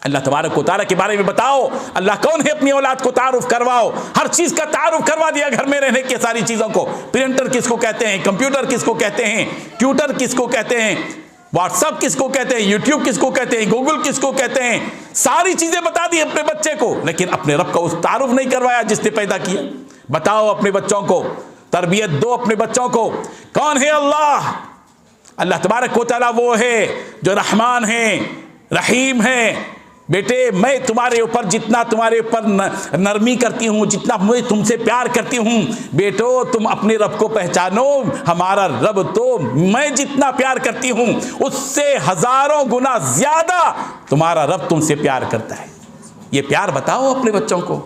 अल्लाह तबारक व तआला के बारे में बताओ। अल्लाह कौन है अपनी औलाद को तारुफ करवाओ। हर चीज़ का तारुफ करवा दिया घर में रहने की सारी चीज़ों को। प्रिंटर किसको कहते हैं, कंप्यूटर किसको कहते हैं, ट्यूटर किसको कहते हैं, व्हाट्सएप किसको कहते हैं, यूट्यूब किसको कहते हैं, गूगल किसको कहते हैं, सारी चीजें बता दी अपने बच्चे को, लेकिन अपने रब का उस तारुफ नहीं करवाया जिसने पैदा किया। बताओ अपने बच्चों को, तरबियत दो अपने बच्चों को। कौन है अल्लाह? अल्लाह तबारक व तआला वो है जो रहमान है, रहीम है। बेटे मैं तुम्हारे ऊपर जितना तुम्हारे ऊपर नरमी करती हूँ, जितना मैं तुमसे प्यार करती हूँ, बेटो तुम अपने रब को पहचानो। हमारा रब तो मैं जितना प्यार करती हूँ उससे हजारों गुना ज्यादा तुम्हारा रब तुमसे प्यार करता है। ये प्यार बताओ अपने बच्चों को,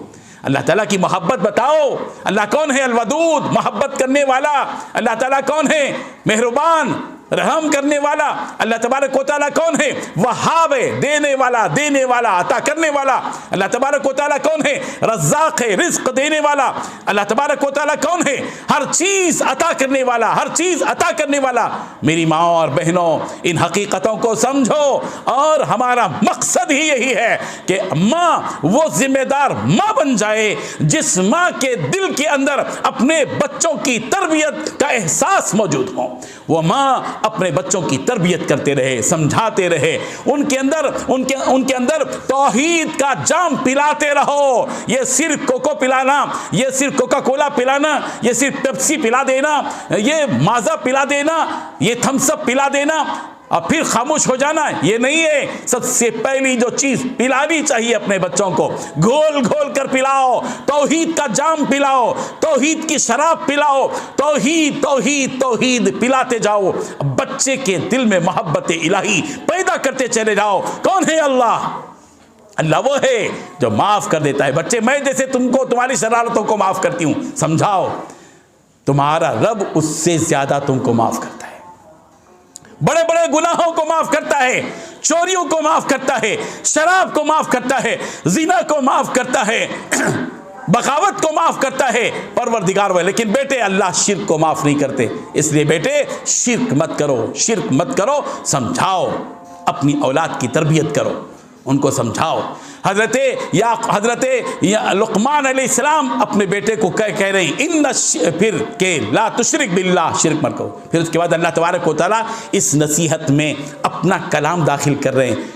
अल्लाह ताला की मोहब्बत बताओ। अल्लाह कौन है? अलवदूद, मोहब्बत करने वाला। अल्लाह ताला कौन है? मेहरबान, रहम करने वाला। अल्लाह तबारक व तआला कौन है? वहाब है, देने वाला, देने वाला, अता करने वाला। अल्लाह तबारक व तआला कौन है? रज़्ज़ाक़ है, रिज़्क़ देने वाला। अल्लाह तबारक व तआला कौन है? हर चीज़ अता करने वाला, हर चीज़ अता करने वाला। मेरी माँ और बहनों, इन हकीकतों को समझो और हमारा मकसद ही यही है कि माँ वो जिम्मेदार माँ बन जाए जिस माँ के दिल के अंदर अपने बच्चों की तरबियत का एहसास मौजूद हो। वो माँ अपने बच्चों की तरबियत करते रहे, समझाते रहे, उनके अंदर तौहीद का जाम पिलाते रहो। ये सिर्फ कोको पिलाना, ये सिर्फ कोका कोला पिलाना, ये सिर्फ पेप्सी पिला देना, ये माजा पिला देना, ये थम्स अप पिला देना और फिर खामोश हो जाना, ये नहीं है। सबसे पहली जो चीज पिलानी चाहिए अपने बच्चों को, घोल घोल कर पिलाओ, तौहीद का जाम पिलाओ, तौहीद की शराब पिलाओ, तौहीद तौहीद तौहीद पिलाते जाओ। बच्चे के दिल में मोहब्बत इलाही पैदा करते चले जाओ। कौन है अल्लाह? अल्लाह वो है जो माफ कर देता है। बच्चे मैं जैसे तुमको तुम्हारी शरारतों को माफ करती हूं, समझाओ, तुम्हारा रब उससे ज्यादा तुमको माफ करता है। बड़े बड़े गुनाहों को माफ करता है, चोरियों को माफ करता है, शराब को माफ करता है, जिना को माफ करता है, बगावत को माफ करता है परवरदिगार है। लेकिन बेटे अल्लाह शिर्क को माफ नहीं करते। इसलिए बेटे शिर्क मत करो, शिर्क मत करो। समझाओ, अपनी औलाद की तरबियत करो, उनको समझाओ। हजरत लुकमान अलैहिस्सलाम अपने बेटे को कह रहे हैं इन फिर के ला तुशरिक बिल्लाह, शिर्क मत करो। फिर उसके बाद अल्लाह तबारक व तआला इस नसीहत में अपना कलाम दाखिल कर रहे हैं।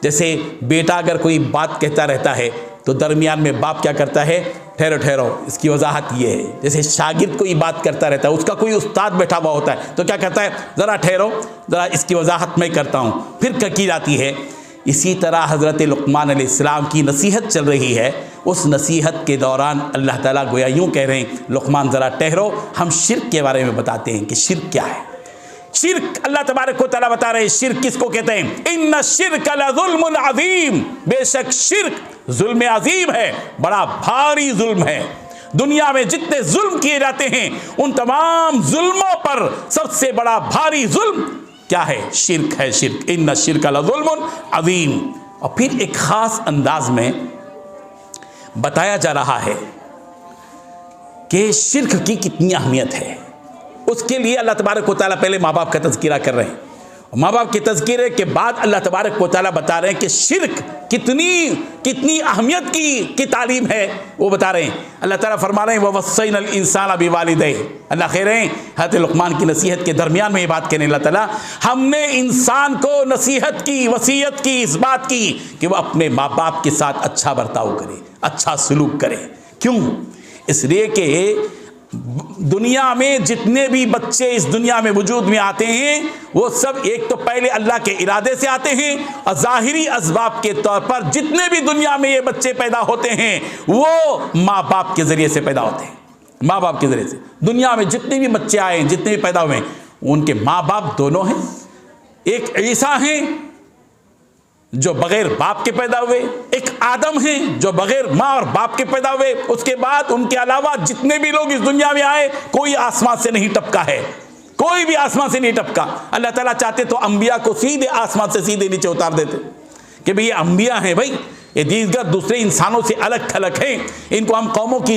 जैसे बेटा अगर कोई बात कहता रहता है तो दरमियान में बाप क्या करता है? ठहरो ठहरो, इसकी वजाहत ये है। जैसे शागिर्द कोई बात करता रहता है, उसका कोई उस्ताद बैठा हुआ होता है तो क्या कहता है? ज़रा ठहरो, ज़रा इसकी वजाहत मैं करता हूँ, फिर की जाती है। इसी तरह हज़रत लुक़मान अलैहिस्सलाम की नसीहत चल रही है। उस नसीहत के दौरान अल्लाह ताला गोया यूँ कह रहे हैं, लुक़मान ज़रा ठहरो, हम शिर्क के बारे में बताते हैं कि शिर्क क्या है। शिर्क अल्लाह तबारक व तआला बता रहे हैं शिर्क किसको कहते हैं। इन्ना शिर्क लज़ुल्मुन अज़ीम, बेशक शिर्क जुल्म अज़ीम है, बड़ा भारी जुल्म है। दुनिया में जितने जुल्म किए जाते हैं उन तमाम जुल्मों पर सबसे बड़ा भारी जुल्म क्या है? शिर्क है। शिर्क, इन्ना शिर्क लज़ुल्मुन अज़ीम। और फिर एक खास अंदाज में बताया जा रहा है कि शिर्क की कितनी अहमियत है। उसके लिए अल्लाह तबारक व तआला पहले माँ बाप का तज़किरा कर रहे हैं। माँ बाप के तज़किरे के बाद अल्लाह तबारक व तआला बता रहे हैं कि शिर्क कितनी अहमियत की तालीम है, वो बता रहे हैं। अल्लाह ताला फरमा रहे हैं ववस्सैनल इंसान बिवालिदैहि। अल्लाह कह रहे हैं हज़रत लुक़मान की नसीहत के दरमियान में ये बात कहने अल्लाह ताला, हमने इंसान को नसीहत की, वसीयत की, इस बात की कि वह अपने माँ बाप के साथ अच्छा बर्ताव करे, अच्छा सलूक करे। क्यों? इसलिए कि दुनिया में जितने भी बच्चे इस दुनिया में वजूद में आते हैं वो सब एक तो पहले अल्लाह के इरादे से आते हैं और ज़ाहिरी असबाब के तौर पर जितने भी दुनिया में ये बच्चे पैदा होते हैं वो माँ बाप के ज़रिए से पैदा होते हैं। माँ बाप के ज़रिए से दुनिया में जितने भी बच्चे आए हैं, जितने भी पैदा हुए हैं, उनके माँ बाप दोनों हैं। एक ईसा हैं जो बगैर बाप के पैदा हुए, एक आदम हैं जो बगैर माँ और बाप के पैदा हुए। उसके बाद उनके अलावा जितने भी लोग इस दुनिया में आए कोई आसमान से नहीं टपका है, कोई भी आसमान से नहीं टपका। अल्लाह ताला चाहते तो अंबिया को सीधे आसमान से सीधे नीचे उतार देते कि भाई ये अंबिया हैं, भाई ये दीगर दूसरे इंसानों से अलग थलग हैं, इनको हम कौमों की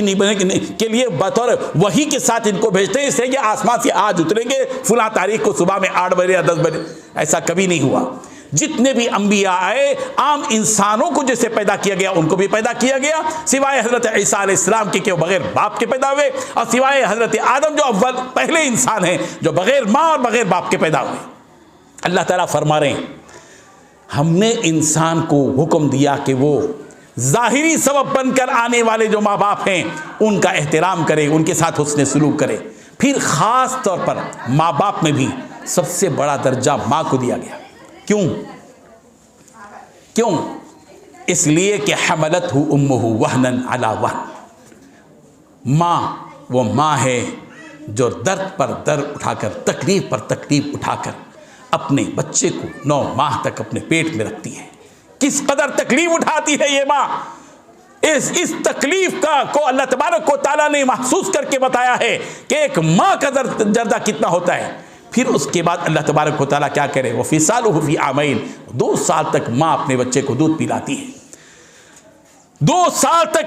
के लिए बतौर वही के साथ इनको भेजते हैं, इसलिए आसमान से आज उतरेंगे फुला तारीख को सुबह में 8 बजे या 10 बजे। ऐसा कभी नहीं हुआ। जितने भी अंबिया आए आम इंसानों को जैसे पैदा किया गया उनको भी पैदा किया गया, सिवाय हजरत ईसा अलैहिस्सलाम के वो बगैर बाप के पैदा हुए, और सिवाय हजरत आदम जो अव्वल पहले इंसान हैं जो बगैर माँ और बगैर बाप के पैदा हुए। अल्लाह ताला फरमा रहे हैं, हमने इंसान को हुक्म दिया कि वो ज़ाहिरी सबब बनकर आने वाले जो माँ बाप हैं उनका एहतराम करे, उनके साथ हुस्न सलूक करे। फिर ख़ास तौर पर माँ बाप में भी सबसे बड़ा दर्जा माँ को दिया गया। क्यों? इसलिए कि हमलतहु उम्मुहु वहनन अला वहन। माँ वो माँ है जो दर्द पर दर्द उठाकर, तकलीफ़ पर तकलीफ़ उठाकर अपने बच्चे को 9 माह तक अपने पेट में रखती है। किस कदर तकलीफ़ उठाती है ये माँ, इस तकलीफ़ को अल्लाह तबारक व तआला ने महसूस करके बताया है कि एक माँ का दर्द कितना होता है। फिर उसके बाद अल्लाह तबारक व तआला क्या करे, वो फ़िसालुहु फ़ी आमैन, 2 साल तक माँ अपने बच्चे को दूध पिलाती है। 2 साल तक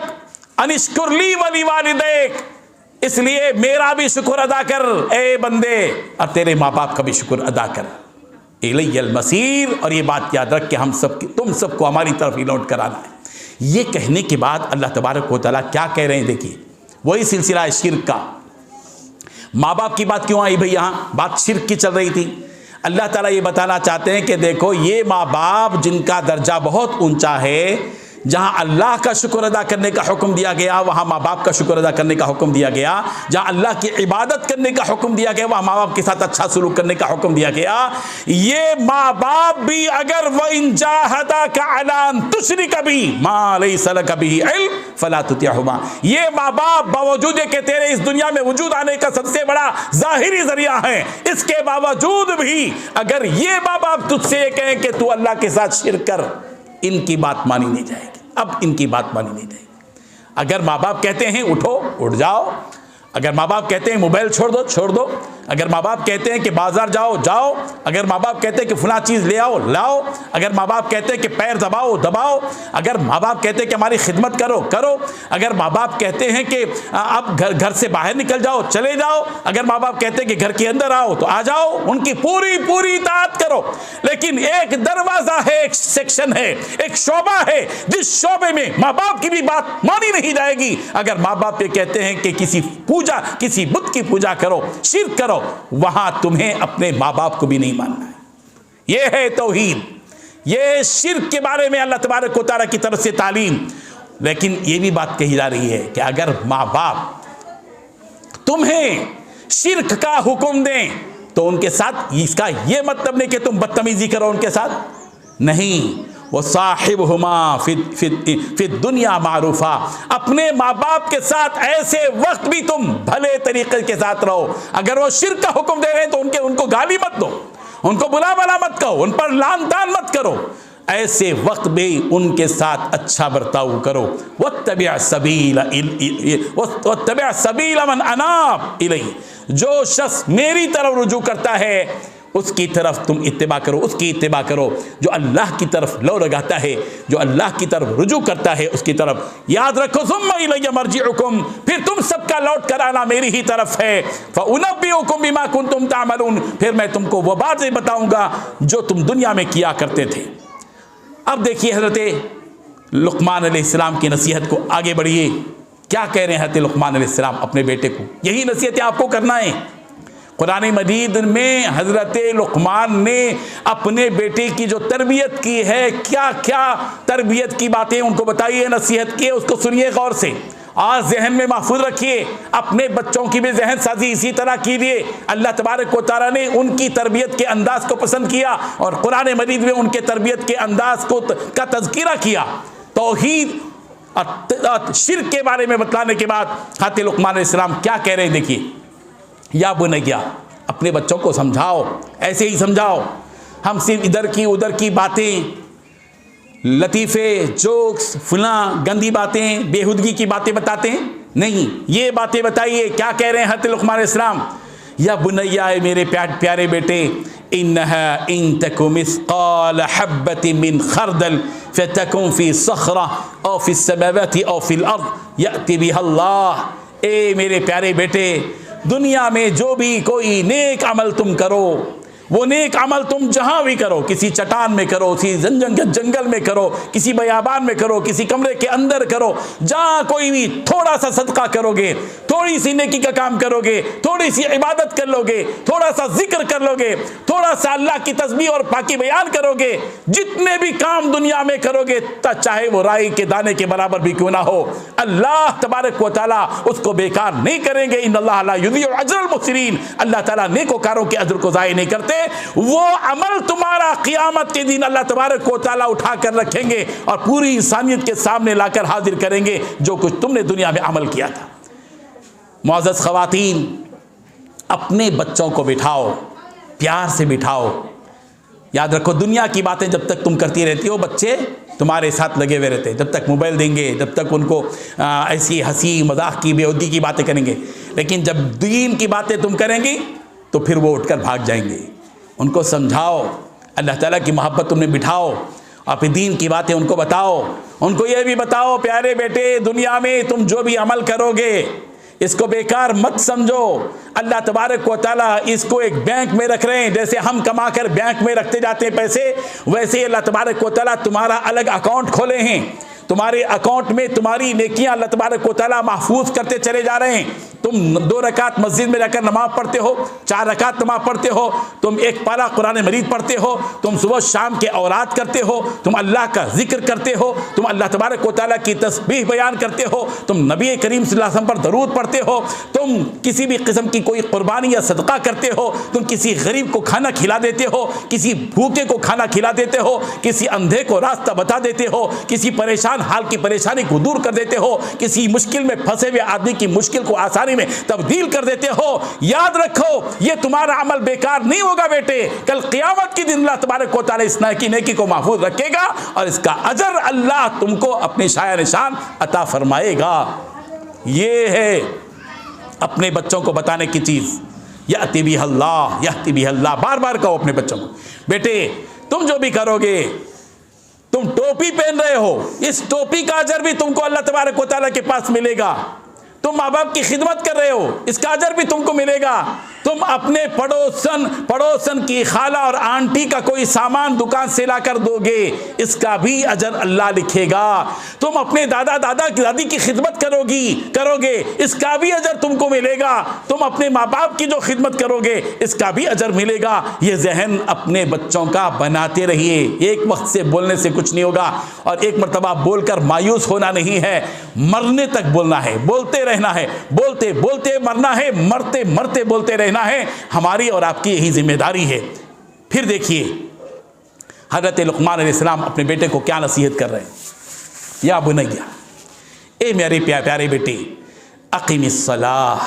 अनिश्कुर ली वली वालिदैक, इसलिए मेरा भी शुक्र अदा कर ए बंदे, और तेरे माँ बाप का भी शुक्र अदा कर। इलैयल मसीर, और ये बात याद रख के हम सब, तुम सबको हमारी तरफ ही लौट कर आना है। ये कहने के बाद अल्लाह तबारक व तआला क्या कह रहे हैं, देखिए वही सिलसिला शिर्क का। माँ बाप की बात क्यों आई भाई, यहाँ बात शिर्क की चल रही थी। अल्लाह ताला ये बताना चाहते हैं कि देखो ये माँ बाप जिनका दर्जा बहुत ऊंचा है, जहाँ अल्लाह का शुक्र अदा करने का हुक्म दिया गया वहाँ माँ बाप का शुक्र अदा करने का हुक्म दिया गया, जहाँ अल्लाह की इबादत करने का हुक्म दिया गया वहाँ माँ बाप के साथ अच्छा सलूक करने का हुक्म दिया गया। ये माँ बाप भी अगर व इन जाहदाका अला अन तुश्रिक बी मा लैसा लक बिही इल्म फला तुतिअहुमा, ये माँ बाप बावजूद कि तेरे इस दुनिया में वजूद आने का सबसे बड़ा ज़ाहिरी ज़रिया है, इसके बावजूद भी अगर ये माँ बाप तुझसे ये कहें कि तू अल्लाह के साथ शिर्क कर, इनकी बात मानी नहीं जाएगी। अब इनकी बात मानी नहीं जाएगी। अगर माँ बाप कहते हैं उठो, उठ जाओ। अगर माँ बाप कहते हैं मोबाइल छोड़ दो, छोड़ दो। अगर माँ बाप कहते हैं कि बाजार जाओ, जाओ। अगर माँ बाप कहते हैं कि फला चीज़ ले आओ, लाओ। अगर माँ बाप कहते हैं कि पैर दबाओ, दबाओ। अगर माँ बाप कहते हैं कि हमारी खिदमत करो, करो। अगर माँ बाप कहते हैं कि अब घर से बाहर निकल जाओ, चले जाओ। अगर माँ बाप कहते हैं कि घर के अंदर आओ, तो आ जाओ, उनकी पूरी इताअत करो। लेकिन एक दरवाज़ा है, एक सेक्शन है, एक शोबा है, जिस शोबे में माँ बाप की भी बात मानी नहीं जाएगी। अगर माँ बाप ये कहते हैं कि किसी बुत की पूजा करो, शिर्क करो, वहां तुम्हें अपने माँ बाप को भी नहीं मानना है। यह है तौहीद, ये शिर्क के बारे में अल्लाह तबारक व तआला की तरफ से तालीम। लेकिन ये भी बात कही जा रही है कि अगर माँ बाप तुम्हें शिर्क का हुक्म दें तो उनके साथ इसका ये मतलब नहीं कि तुम बदतमीजी करो उनके साथ, नहीं। वो साहिबहुमा फिद दुनिया मारूफा, अपने माँ बाप के साथ ऐसे वक्त भी तुम भले तरीके के साथ रहो। अगर वो शिर्क का हुक्म दे रहे हैं तो उनको गाली मत दो, उनको बुला भला मत कहो, उन पर लान तान मत करो। ऐसे वक्त भी उनके साथ अच्छा बर्ताव करो। वत्तबिअ सबीला मन अनाब इलैहि, जो शख्स मेरी तरफ रुजू करता है उसकी तरफ तुम इत्तिबा करो, उसकी इत्तिबा करो। जो अल्लाह की तरफ लौ लगाता है, जो अल्लाह की तरफ रुजू करता है, उसकी तरफ याद रखो, सुम्मा इलैया मर्जिउकुम, फिर तुम सबका लौट कर आना मेरी ही तरफ है। फउनब्बिउकुम बिमा कुंतुम तामलून, फिर मैं तुमको वो बातें बताऊंगा जो तुम दुनिया में किया करते थे। अब देखिए हज़रत लुक़मान अलैहिस्सलाम की नसीहत को आगे बढ़िए। क्या कह रहे हैं हज़रत लुक़मान अलैहिस्सलाम अपने बेटे को? यही नसीहतें आपको करना है। कुरान मजीद में हज़रत लुक़मान ने अपने बेटे की जो तरबियत की है, क्या क्या तरबियत की बातें उनको बताइए, नसीहत की, उसको सुनिए गौर से, आज जहन में महफूज रखिए। अपने बच्चों की भी जहन साजी इसी तरह कीजिए। अल्लाह तबारक व तआला ने उनकी तरबियत के अंदाज को पसंद किया और कुरान मजीद में उनके तरबियत के अंदाज का तज़किरा किया। तौहीद और शिर्क के बारे में बतलाने के बाद हज़रत लुक़मान अलैहिस्सलाम क्या कह रहे हैं, देखिए। या बुनैया, अपने बच्चों को समझाओ, ऐसे ही समझाओ। हम सिर्फ इधर की उधर की बातें, लतीफ़े, जोक्स, फुला गंदी बातें, बेहुदगी की बातें बताते हैं, नहीं। ये बातें बताइए। क्या कह रहे हैं हज़रत लुक़मान अलैहिस्सलाम? या बुनैया, मेरे प्यारे बेटे, इन्नहा इन तकु मिस्क़ाल हब्बतिन मिन खरदल फतकुन फी सख़रा औ फी समावाति औ फिल अर्द यअति बिहा अल्लाह। ए मेरे प्यारे बेटे, दुनिया में जो भी कोई नेक अमल तुम करो, वो नेक अमल तुम जहाँ भी करो, किसी चट्टान में करो, किसी जंगल में करो, किसी बयाबान में करो, किसी कमरे के अंदर करो, जहाँ कोई भी थोड़ा सा सदका करोगे, थोड़ी सी नेकी का काम करोगे, थोड़ी सी इबादत कर लोगे, थोड़ा सा जिक्र कर लोगे, थोड़ा सा अल्लाह की तस्बीह और पाकी बयान करोगे, जितने भी काम दुनिया में करोगे चाहे वो राई के दाने के बराबर भी क्यों ना हो, अल्लाह तबारक व तआला उसको बेकार नहीं करेंगे। इन्नल्लाह ला युज़ीउ अज्रल मुहसिनीन, अल्लाह ताला नेकोकारों के अज्र को ज़ाय नहीं करते। वो अमल तुम्हारा क़यामत के दिन अल्लाह तबारक व तआला उठा कर रखेंगे और पूरी इंसानियत के सामने लाकर हाजिर करेंगे जो कुछ तुमने दुनिया में अमल किया था। मुअज़्ज़ज़ ख़वातीन, अपने बच्चों को बिठाओ, प्यार से बिठाओ। याद रखो, दुनिया की बातें जब तक तुम करती रहती हो बच्चे तुम्हारे साथ लगे हुए रहते हैं। जब तक मोबाइल देंगे, जब तक उनको ऐसी हंसी मजाक की बेहुदी की बातें करेंगे, लेकिन जब दीन की बातें तुम करेंगी तो फिर वो उठकर भाग जाएंगे। उनको समझाओ, अल्लाह ताला की मोहब्बत तुमने बिठाओ, अपने दीन की बातें उनको बताओ। उनको ये भी बताओ, प्यारे बेटे, दुनिया में तुम जो भी अमल करोगे इसको बेकार मत समझो। अल्लाह तबारक व तआला इसको एक बैंक में रख रहे हैं। जैसे हम कमा कर बैंक में रखते जाते हैं पैसे, वैसे अल्लाह तबारक व तआला तुम्हारा अलग अकाउंट खोले हैं। तुम्हारे अकाउंट में तुम्हारी नेकियां अल्लाह तबारक व तआला महफूज करते चले जा रहे हैं। तुम 2 रकात मस्जिद में जाकर नमाज पढ़ते हो, 4 रकात नमाज पढ़ते हो, तुम 1 पारा कुरान मजीद पढ़ते हो, तुम सुबह शाम के औरात करते हो, तुम अल्लाह का जिक्र करते हो, तुम अल्लाह तबारक व तआला की तस्बीह बयान करते हो, तुम नबी करीम सल्लल्लाहु अलैहि वसल्लम पर दरूद पढ़ते हो, तुम किसी भी किस्म की कोई कुर्बानी या सदका करते हो, तुम किसी गरीब को खाना खिला देते हो, किसी भूखे को खाना खिला देते हो, किसी अंधे को रास्ता बता देते हो, किसी परेशान हाल की परेशानी को दूर कर देते हो, किसी मुश्किल में फंसे हुए आदमी की मुश्किल को आसानी में तब्दील कर देते हो। याद रखो, ये तुम्हारा अमल बेकार नहीं होगा बेटे। कल क़यामत के दिन अल्लाह तबारक व तआला इस नेकी को महफूज रखेगा और इसका अजर अल्लाह तुमको अपने शाया निशान अता फरमाएगा। ये है अपने बच्चों को बताने की चीज़। यअति बिहल्लाह, यअति बिहल्लाह, बार बार कहो अपने बच्चों को, बेटे तुम जो भी करोगे, तुम टोपी पहन रहे हो, इस टोपी का अजर भी तुमको अल्लाह तबारक व तआला के पास मिलेगा। तुम माँ बाप की खिदमत कर रहे हो, इसका अजर भी तुमको मिलेगा। तुम अपने पड़ोसन की खाला और आंटी का कोई सामान दुकान से ला कर दोगे, इसका भी अजर अल्लाह लिखेगा। तुम अपने दादी की खिदमत करोगे, इसका भी अजर तुमको मिलेगा। तुम अपने माँ बाप की जो खिदमत करोगे, इसका भी अजर मिलेगा। ये जहन अपने बच्चों का बनाते रहिए। एक वक्त से बोलने से कुछ नहीं होगा और एक मरतबा बोलकर मायूस होना नहीं है, मरने तक बोलना है, बोलते रहना है, बोलते बोलते मरना है, मरते मरते बोलते रहना है। हमारी और आपकी यही जिम्मेदारी है। फिर देखिए हज़रत लुक़मान अलैहिस्सलाम अपने बेटे को क्या नसीहत कर रहे हैं। या बुनैया, ए मेरे प्यारे बेटे, अक़ीमिस्सलाह,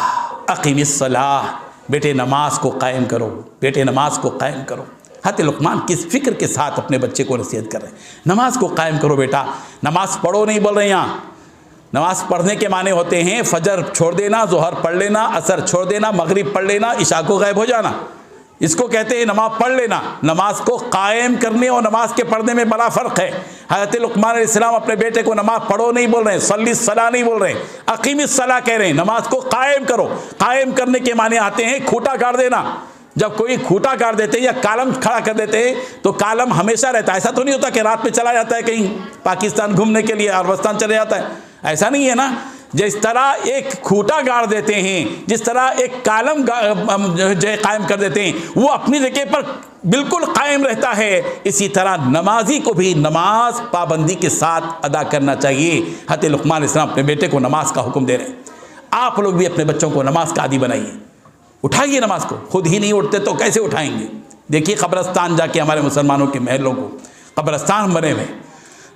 अक़ीमिस्सलाह, बेटे नमाज को कायम करो, बेटे नमाज को कायम करो। हज़रत लुक़मान किस फिक्र के साथ अपने बच्चे को नसीहत कर रहे हैं। नमाज को कायम करो बेटा, नमाज पढ़ो नहीं बोल रहे हैं यहाँ। नमाज पढ़ने के माने होते हैं फजर छोड़ देना, ज़ोहर पढ़ लेना, असर छोड़ देना, मगरिब पढ़ लेना, इशा को गायब हो जाना, इसको कहते हैं नमाज पढ़ लेना। नमाज को कायम करने और नमाज के पढ़ने में बड़ा फ़र्क है। हज़रत लुक़मान अलैहिस्सलाम अपने बेटे को नमाज पढ़ो नहीं बोल रहे हैं, सल्लिस सला नहीं बोल रहे हैं, अक़ीमिस सला कह रहे हैं। नमाज को कायम करो। कायम करने के माने आते हैं खूंटा गाड़ देना। जब कोई खूंटा गाड़ देते हैं या कालम खड़ा कर देते हैं तो कालम हमेशा रहता है। ऐसा तो नहीं होता कि रात में चला जाता है कहीं पाकिस्तान घूमने के लिए, अरबस्तान चले जाता है, ऐसा नहीं है ना। जिस तरह एक खूंटा गाड़ देते हैं, जिस तरह एक कालम जो है कायम कर देते हैं, वो अपनी जगह पर बिल्कुल कायम रहता है, इसी तरह नमाजी को भी नमाज पाबंदी के साथ अदा करना चाहिए। हज़रत लुक़मान अलैहिस्सलाम अपने बेटे को नमाज का हुक्म दे रहे हैं। आप लोग भी अपने बच्चों को नमाज का आदी बनाइए, उठाइए नमाज को। खुद ही नहीं उठते तो कैसे उठाएंगे। देखिए कब्रस्तान जाके हमारे मुसलमानों के महलों को कब्रस्तान बने हुए।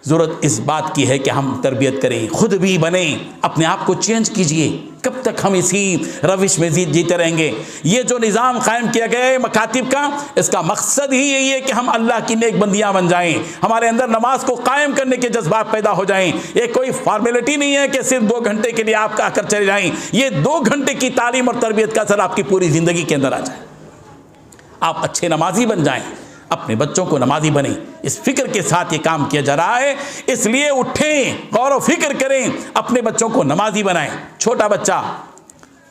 ज़रूरत इस बात की है कि हम तरबियत करें, खुद भी बने, अपने आप को चेंज कीजिए। कब तक हम इसी रविश में जीते रहेंगे। ये जो निज़ाम कायम किया गया है मकातिब का, इसका मकसद ही यही है कि हम अल्लाह की नेक बंदियाँ बन जाएं, हमारे अंदर नमाज को कायम करने के जज्बात पैदा हो जाएं। ये कोई फॉर्मेलिटी नहीं है कि सिर्फ 2 घंटे के लिए आप आकर चले जाएं। ये 2 घंटे की तालीम और तरबियत का असर आपकी पूरी ज़िंदगी के अंदर आ जाए, आप अच्छे नमाजी बन जाएं, अपने बच्चों को नमाजी बने। इस फिक्र के साथ ये काम किया जा रहा है, इसलिए उठें, गौर व फिक्र करें, अपने बच्चों को नमाजी बनाएं। छोटा बच्चा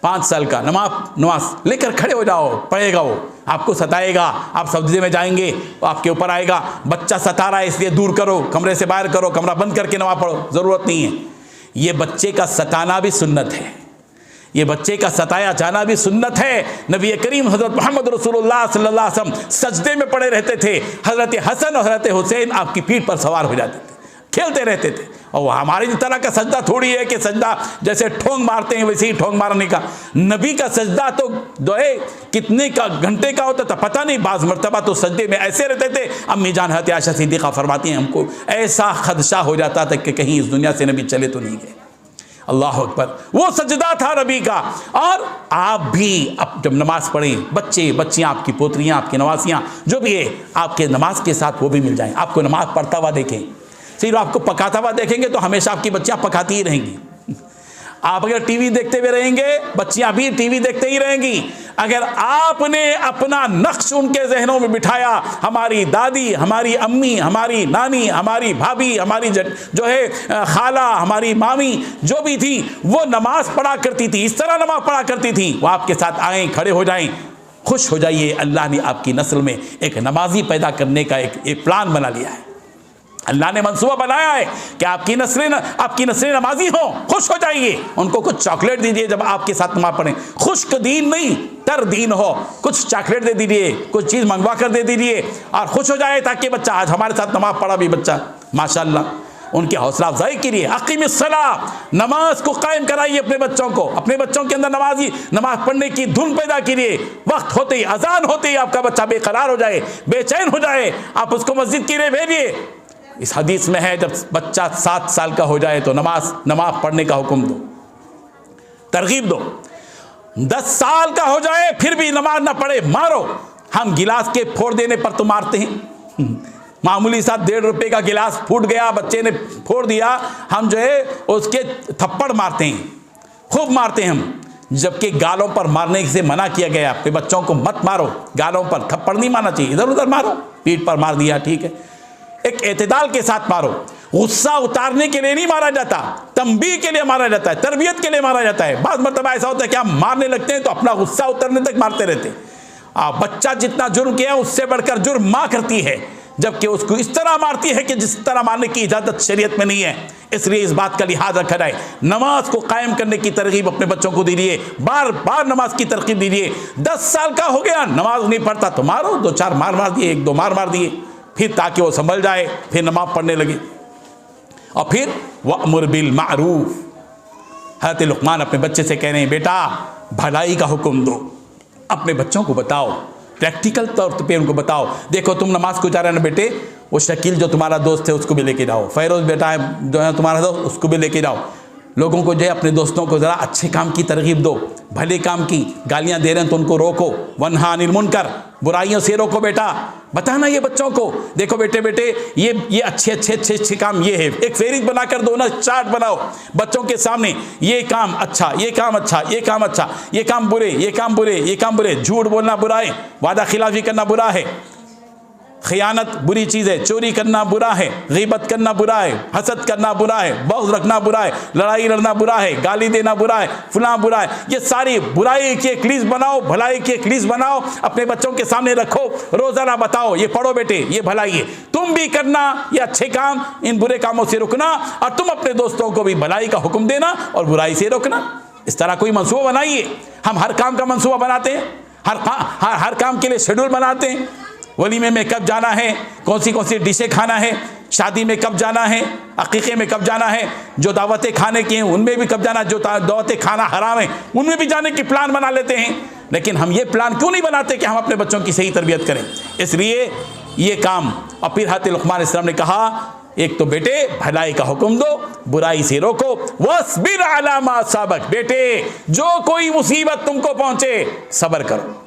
5 साल का, नमाज लेकर खड़े हो जाओ, पढ़ेगा वो, आपको सताएगा, आप सजदे में जाएंगे तो आपके ऊपर आएगा, बच्चा सता रहा है इसलिए दूर करो, कमरे से बाहर करो, कमरा बंद करके नमाज पढ़ो, ज़रूरत नहीं है। ये बच्चे का सताना भी सुन्नत है, ये बच्चे का सताया जाना भी सुन्नत है। नबी करीम हज़रत मोहम्मद रसूलुल्लाह सल्लल्लाहु अलैहि वसल्लम सजदे में पड़े रहते थे, हज़रत हसन और हज़रत हुसैन आपकी पीठ पर सवार हो जाते थे, खेलते रहते थे। और हमारी तरह का सजदा थोड़ी है कि सजदा जैसे ठोंग मारते हैं वैसे ही ठोंग मारने का। नबी का सजदा तो जो है कितने का घंटे का होता था पता नहीं, बाज़ मरतबा तो सजदे में ऐसे रहते थे। अम्मी जान हज़रत आयशा सिद्दीक़ा फरमाती हैं हमको ऐसा खदशा हो जाता था कि कहीं इस दुनिया से नबी चले तो नहीं गए। अल्लाह अकबर, वो सजदा था नबी का। और आप भी अब जब नमाज पढ़ें, बच्चे बच्चियाँ, आपकी पोतरियाँ, आपकी नवासियाँ जो भी है, आपके नमाज के साथ वो भी मिल जाएं, आपको नमाज पढ़ता हुआ देखें। सिर्फ आपको पकाता हुआ देखेंगे तो हमेशा आपकी बच्चियाँ पकाती ही रहेंगी। आप अगर टीवी देखते हुए रहेंगे, बच्चियाँ भी टीवी देखते ही रहेंगी। अगर आपने अपना नक्श उनके जहनों में बिठाया, हमारी दादी, हमारी अम्मी, हमारी नानी, हमारी भाभी, हमारी जो है खाला, हमारी मामी जो भी थी, वो नमाज पढ़ा करती थी, इस तरह नमाज पढ़ा करती थी, वो आपके साथ आएँ, खड़े हो जाएं, खुश हो जाइए। अल्लाह ने आपकी नस्ल में एक नमाजी पैदा करने का एक प्लान बना लिया है। अल्लाह ने मंसूबा बनाया है कि आपकी नस्लें नमाजी हों, खुश हो जाइए। उनको कुछ चॉकलेट दीजिए जब आपके साथ नमाज पढ़ें, खुश्क दीन नहीं तर दीन हो, कुछ चॉकलेट दे दीजिए, कुछ चीज़ मंगवा कर दे दीजिए और खुश हो जाए, ताकि बच्चा आज हमारे साथ नमाज पढ़ा भी बच्चा, माशाअल्लाह। उनकी हौसला अफजाई कीजिए। अक़ीमिस्सलाह, नमाज को कायम कराइए अपने बच्चों को, अपने बच्चों के अंदर नमाज पढ़ने की धुन पैदा कीजिए। वक्त होते ही, अजान होते ही आपका बच्चा बेकरार हो जाए, बेचैन हो जाए, आप उसको मस्जिद के लिए भेजिए। इस हदीस में है जब बच्चा 7 साल का हो जाए तो नमाज पढ़ने का हुक्म दो, तरगीब दो। 10 साल का हो जाए फिर भी नमाज ना पढ़े, मारो। हम गिलास के फोड़ देने पर तो मारते हैं, मामूली सा 1.5 रुपये का गिलास फूट गया, बच्चे ने फोड़ दिया, हम जो है उसके थप्पड़ मारते हैं, खूब मारते हैं हम। जबकि गालों पर मारने से मना किया गया, अपने बच्चों को मत मारो, गालों पर थप्पड़ नहीं मारना चाहिए, इधर उधर मारो, पीठ पर मार दिया ठीक है, एक एतदाल के साथ मारो। गुस्सा उतारने के लिए नहीं मारा जाता, तंबीह के लिए मारा जाता है, तरबियत के लिए मारा जाता है। बाज़ मरतबा ऐसा होता है कि हम मारने लगते हैं तो अपना गुस्सा उतरने तक मारते रहते हैं। बच्चा जितना जुर्म किया उससे बढ़कर जुर्म माँ करती है, जबकि उसको इस तरह मारती है कि जिस तरह मारने की इजाज़त शरीयत में नहीं है। इसलिए इस बात का लिहाज रखा जाए, नमाज को कायम करने की तरगीब अपने बच्चों को दीजिए, बार बार नमाज की तरकीब दीजिए। 10 साल का हो गया नमाज नहीं पढ़ता तो मारो, 2-4 मार दिए, 1-2 मार दिए, फिर ताकि वो संभल जाए, फिर नमाज पढ़ने लगे। और फिर वअमुर बिल मारूफ, हज़रत लुक़मान अपने बच्चे से कह रहे हैं बेटा भलाई का हुक्म दो, अपने बच्चों को बताओ, प्रैक्टिकल तौर पे उनको बताओ। देखो तुम नमाज को जा रहे हो ना बेटे, वो शकील जो तुम्हारा दोस्त है उसको भी लेके जाओ, फ़ैरोज़ बेटा है जो है तुम्हारा दोस्त उसको भी लेके जाओ। लोगों को जो है अपने दोस्तों को ज़रा अच्छे काम की तरगीब दो, भले काम की। गालियाँ दे रहे हैं तो उनको रोको, वन्हा अनिल मुनकर, बुराइयों से रोको बेटा। बताना ये बच्चों को, देखो बेटे ये अच्छे काम ये है। एक फेरिज बनाकर दो ना, चार्ट बनाओ बच्चों के सामने, ये काम अच्छा, ये काम अच्छा, ये काम अच्छा, ये काम बुरे, ये काम बुरे, ये काम बुरे। झूठ बोलना बुरा है, वादा खिलाफी करना बुरा है, खियानत बुरी चीज़ है, चोरी करना बुरा है, गीबत करना बुरा है, हसद करना बुरा है, बग़्ज़ रखना बुरा है, लड़ाई लड़ना बुरा है, गाली देना बुरा है, फलां बुरा है। ये सारी बुराई की एक लिस्ट बनाओ, भलाई की एक लिस्ट बनाओ, अपने बच्चों के सामने रखो, रोज़ाना बताओ ये पढ़ो बेटे, ये भलाई है, तुम भी करना ये अच्छे काम, इन बुरे कामों से रुकना, और तुम अपने दोस्तों को भी भलाई का हुक्म देना और बुराई से रोकना। इस तरह कोई मंसूबा बनाइए। हम हर काम का मंसूबा बनाते हैं, हर काम के लिए शेड्यूल बनाते हैं। वलीमे में कब जाना है, कौन सी डिशें खाना है, शादी में कब जाना है, अकीक़े में कब जाना है, जो दावतें खाने की हैं उनमें भी कब जाना, जो दावतें खाना हराम है उनमें भी जाने की प्लान बना लेते हैं। लेकिन हम ये प्लान क्यों नहीं बनाते कि हम अपने बच्चों की सही तरबियत करें। इसलिए ये काम। और फिर हज़रत लुक़मान अलैहिस्सलाम ने कहा एक तो बेटे भलाई का हुक्म दो, बुराई से रोको। वस्बिर अला मा सबक, बेटे जो कोई मुसीबत तुमको पहुँचे सब्र करो।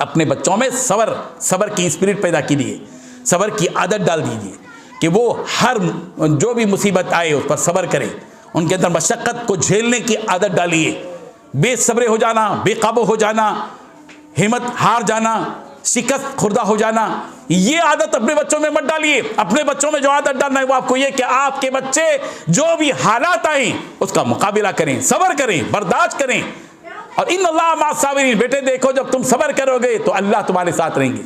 अपने बच्चों में सब्र की स्पिरिट पैदा कीजिए, सब्र की आदत डाल दीजिए कि वो हर जो भी मुसीबत आए उस पर सब्र करें। उनके अंदर मशक्क़त को झेलने की आदत डालिए। बेसब्रे हो जाना, बेकाबू हो जाना, हिम्मत हार जाना, शिकस्त खुर्दा हो जाना, ये आदत अपने बच्चों में मत डालिए। अपने बच्चों में जो आदत डालना है वो आपको ये कि आपके बच्चे जो भी हालात आए उसका मुकाबला करें, सब्र करें, बर्दाश्त करें और इन्नल्लाह मअस-साबिरीन, बेटे देखो जब तुम सब्र करोगे तो अल्लाह तुम्हारे साथ रहेंगे।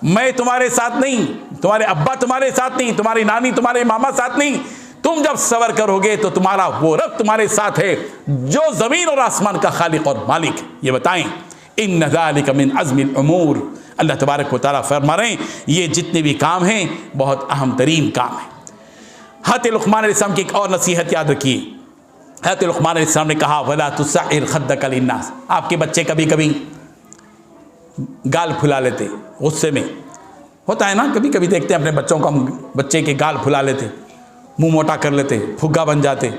मैं तुम्हारे साथ नहीं, तुम्हारे अब्बा तुम्हारे साथ नहीं, तुम्हारी नानी तुम्हारे मामा साथ नहीं, तुम जब सब्र करोगे तो तुम्हारा वो रब तुम्हारे साथ है जो ज़मीन और आसमान का खालिक और मालिक है। ये बताएं, इन्न ज़ालिका मिन अज़्मिल उमूर, अल्लाह तबारक व तआला फरमा रहे हैं ये जितने भी काम हैं बहुत अहम तरीन काम है। हज़रत लुक़मान अलैहिस्सलाम की एक और नसीहत याद रखिए। हज़रत लुक़मान अलैहिस्सलाम ने कहा वला तुसअिर खद्दक लिन्नास, आपके बच्चे कभी कभी गाल फुला लेते, गुस्से में होता है ना, कभी कभी देखते हैं अपने बच्चों का, बच्चे के गाल फुला लेते, मुंह मोटा कर लेते, फुग्गा बन जाते,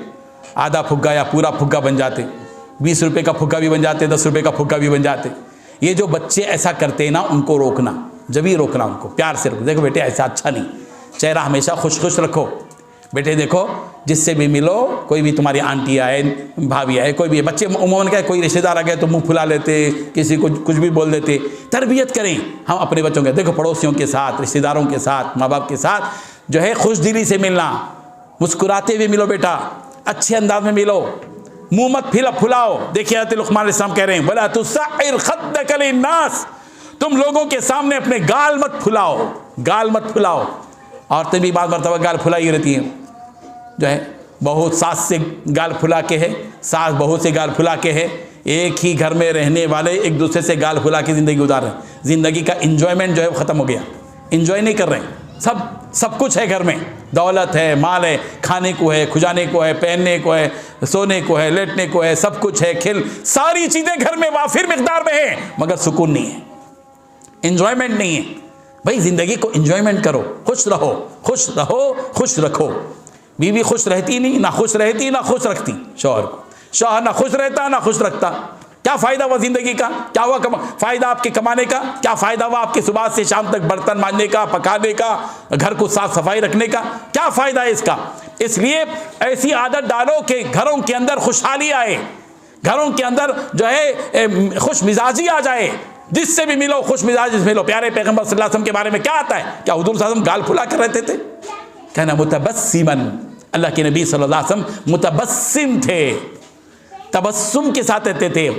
आधा फुग्गा या पूरा फुग्गा बन जाते, 20 रुपये का फुग्गा भी बन जाते, 10 रुपये का फुग्गा भी बन जाते। ये जो बच्चे ऐसा करते हैं ना, उनको रोकना, जब ही रोकना, उनको प्यार से रोको। देखो बेटे ऐसा अच्छा नहीं, चेहरा हमेशा खुश खुश रखो। बेटे देखो जिससे भी मिलो, कोई भी तुम्हारी आंटी आए, भाभी आए, कोई भी, बच्चे उमूमन क्या, कोई रिश्तेदार आ गए तो मुंह फुला लेते, किसी को कुछ भी बोल देते। तरबियत करें हम अपने बच्चों के, देखो पड़ोसियों के साथ, रिश्तेदारों के साथ, माँ बाप के साथ जो है खुश दिली से मिलना, मुस्कुराते हुए मिलो बेटा, अच्छे अंदाज में मिलो, मुंह मत फुलाओ। देखिए हज़रत लुक़मान अलैहिस्सलाम कह रहे हैं वला तुसअिर खद्दक लिन्नास, तुम लोगों के सामने अपने गाल मत फुलाओ, गाल मत फुलाओ। औरतें भी बात मरतबा गाल फुलाई रहती हैं, जो है बहू सास से गाल फुला के है, सास बहू से गाल फुला के है, एक ही घर में रहने वाले एक दूसरे से गाल फुला के ज़िंदगी गुजार रहे हैं। ज़िंदगी का इंजॉयमेंट जो है वो ख़त्म हो गया, इंजॉय नहीं कर रहे हैं। सब कुछ है घर में, दौलत है, माल है, खाने को है, खुजाने को है, पहनने को है, सोने को है, लेटने को है, सब कुछ है, खेल, सारी चीज़ें घर में वाफिर मिकदार में है, मगर सुकून नहीं है, इंजॉयमेंट नहीं है। भाई ज़िंदगी को इंजॉयमेंट करो, खुश रहो, खुश रहो, खुश रखो। बीवी खुश रहती नहीं, ना खुश रहती ना खुश रखती शौहर को, शौहर ना खुश रहता ना खुश रखता। क्या फ़ायदा हुआ ज़िंदगी का, क्या हुआ फ़ायदा आपके कमाने का, क्या फ़ायदा हुआ आपके सुबह से शाम तक बर्तन मांजने का, पकाने का, घर को साफ सफाई रखने का, क्या फ़ायदा है इसका। इसलिए ऐसी आदत डालो कि घरों के अंदर खुशहाली आए, घरों के अंदर जो है खुश मिजाजी आ जाए, जिससे भी मिलो खुश मिजाज मिलो। प्यारे पैगम्बर सल्लल्लाहु अलैहि वसल्लम के बारे में क्या आता है, क्या हुजूर सल्लल्लाहु अलैहि वसल्लम गाल फुला कर रहते थे, कहना मुतबस्सिमन, अल्लाह के नबी सल्लल्लाहु अलैहि वसल्लम मुतबस्सिम थे, तबस्सुम के साथ रहते थे,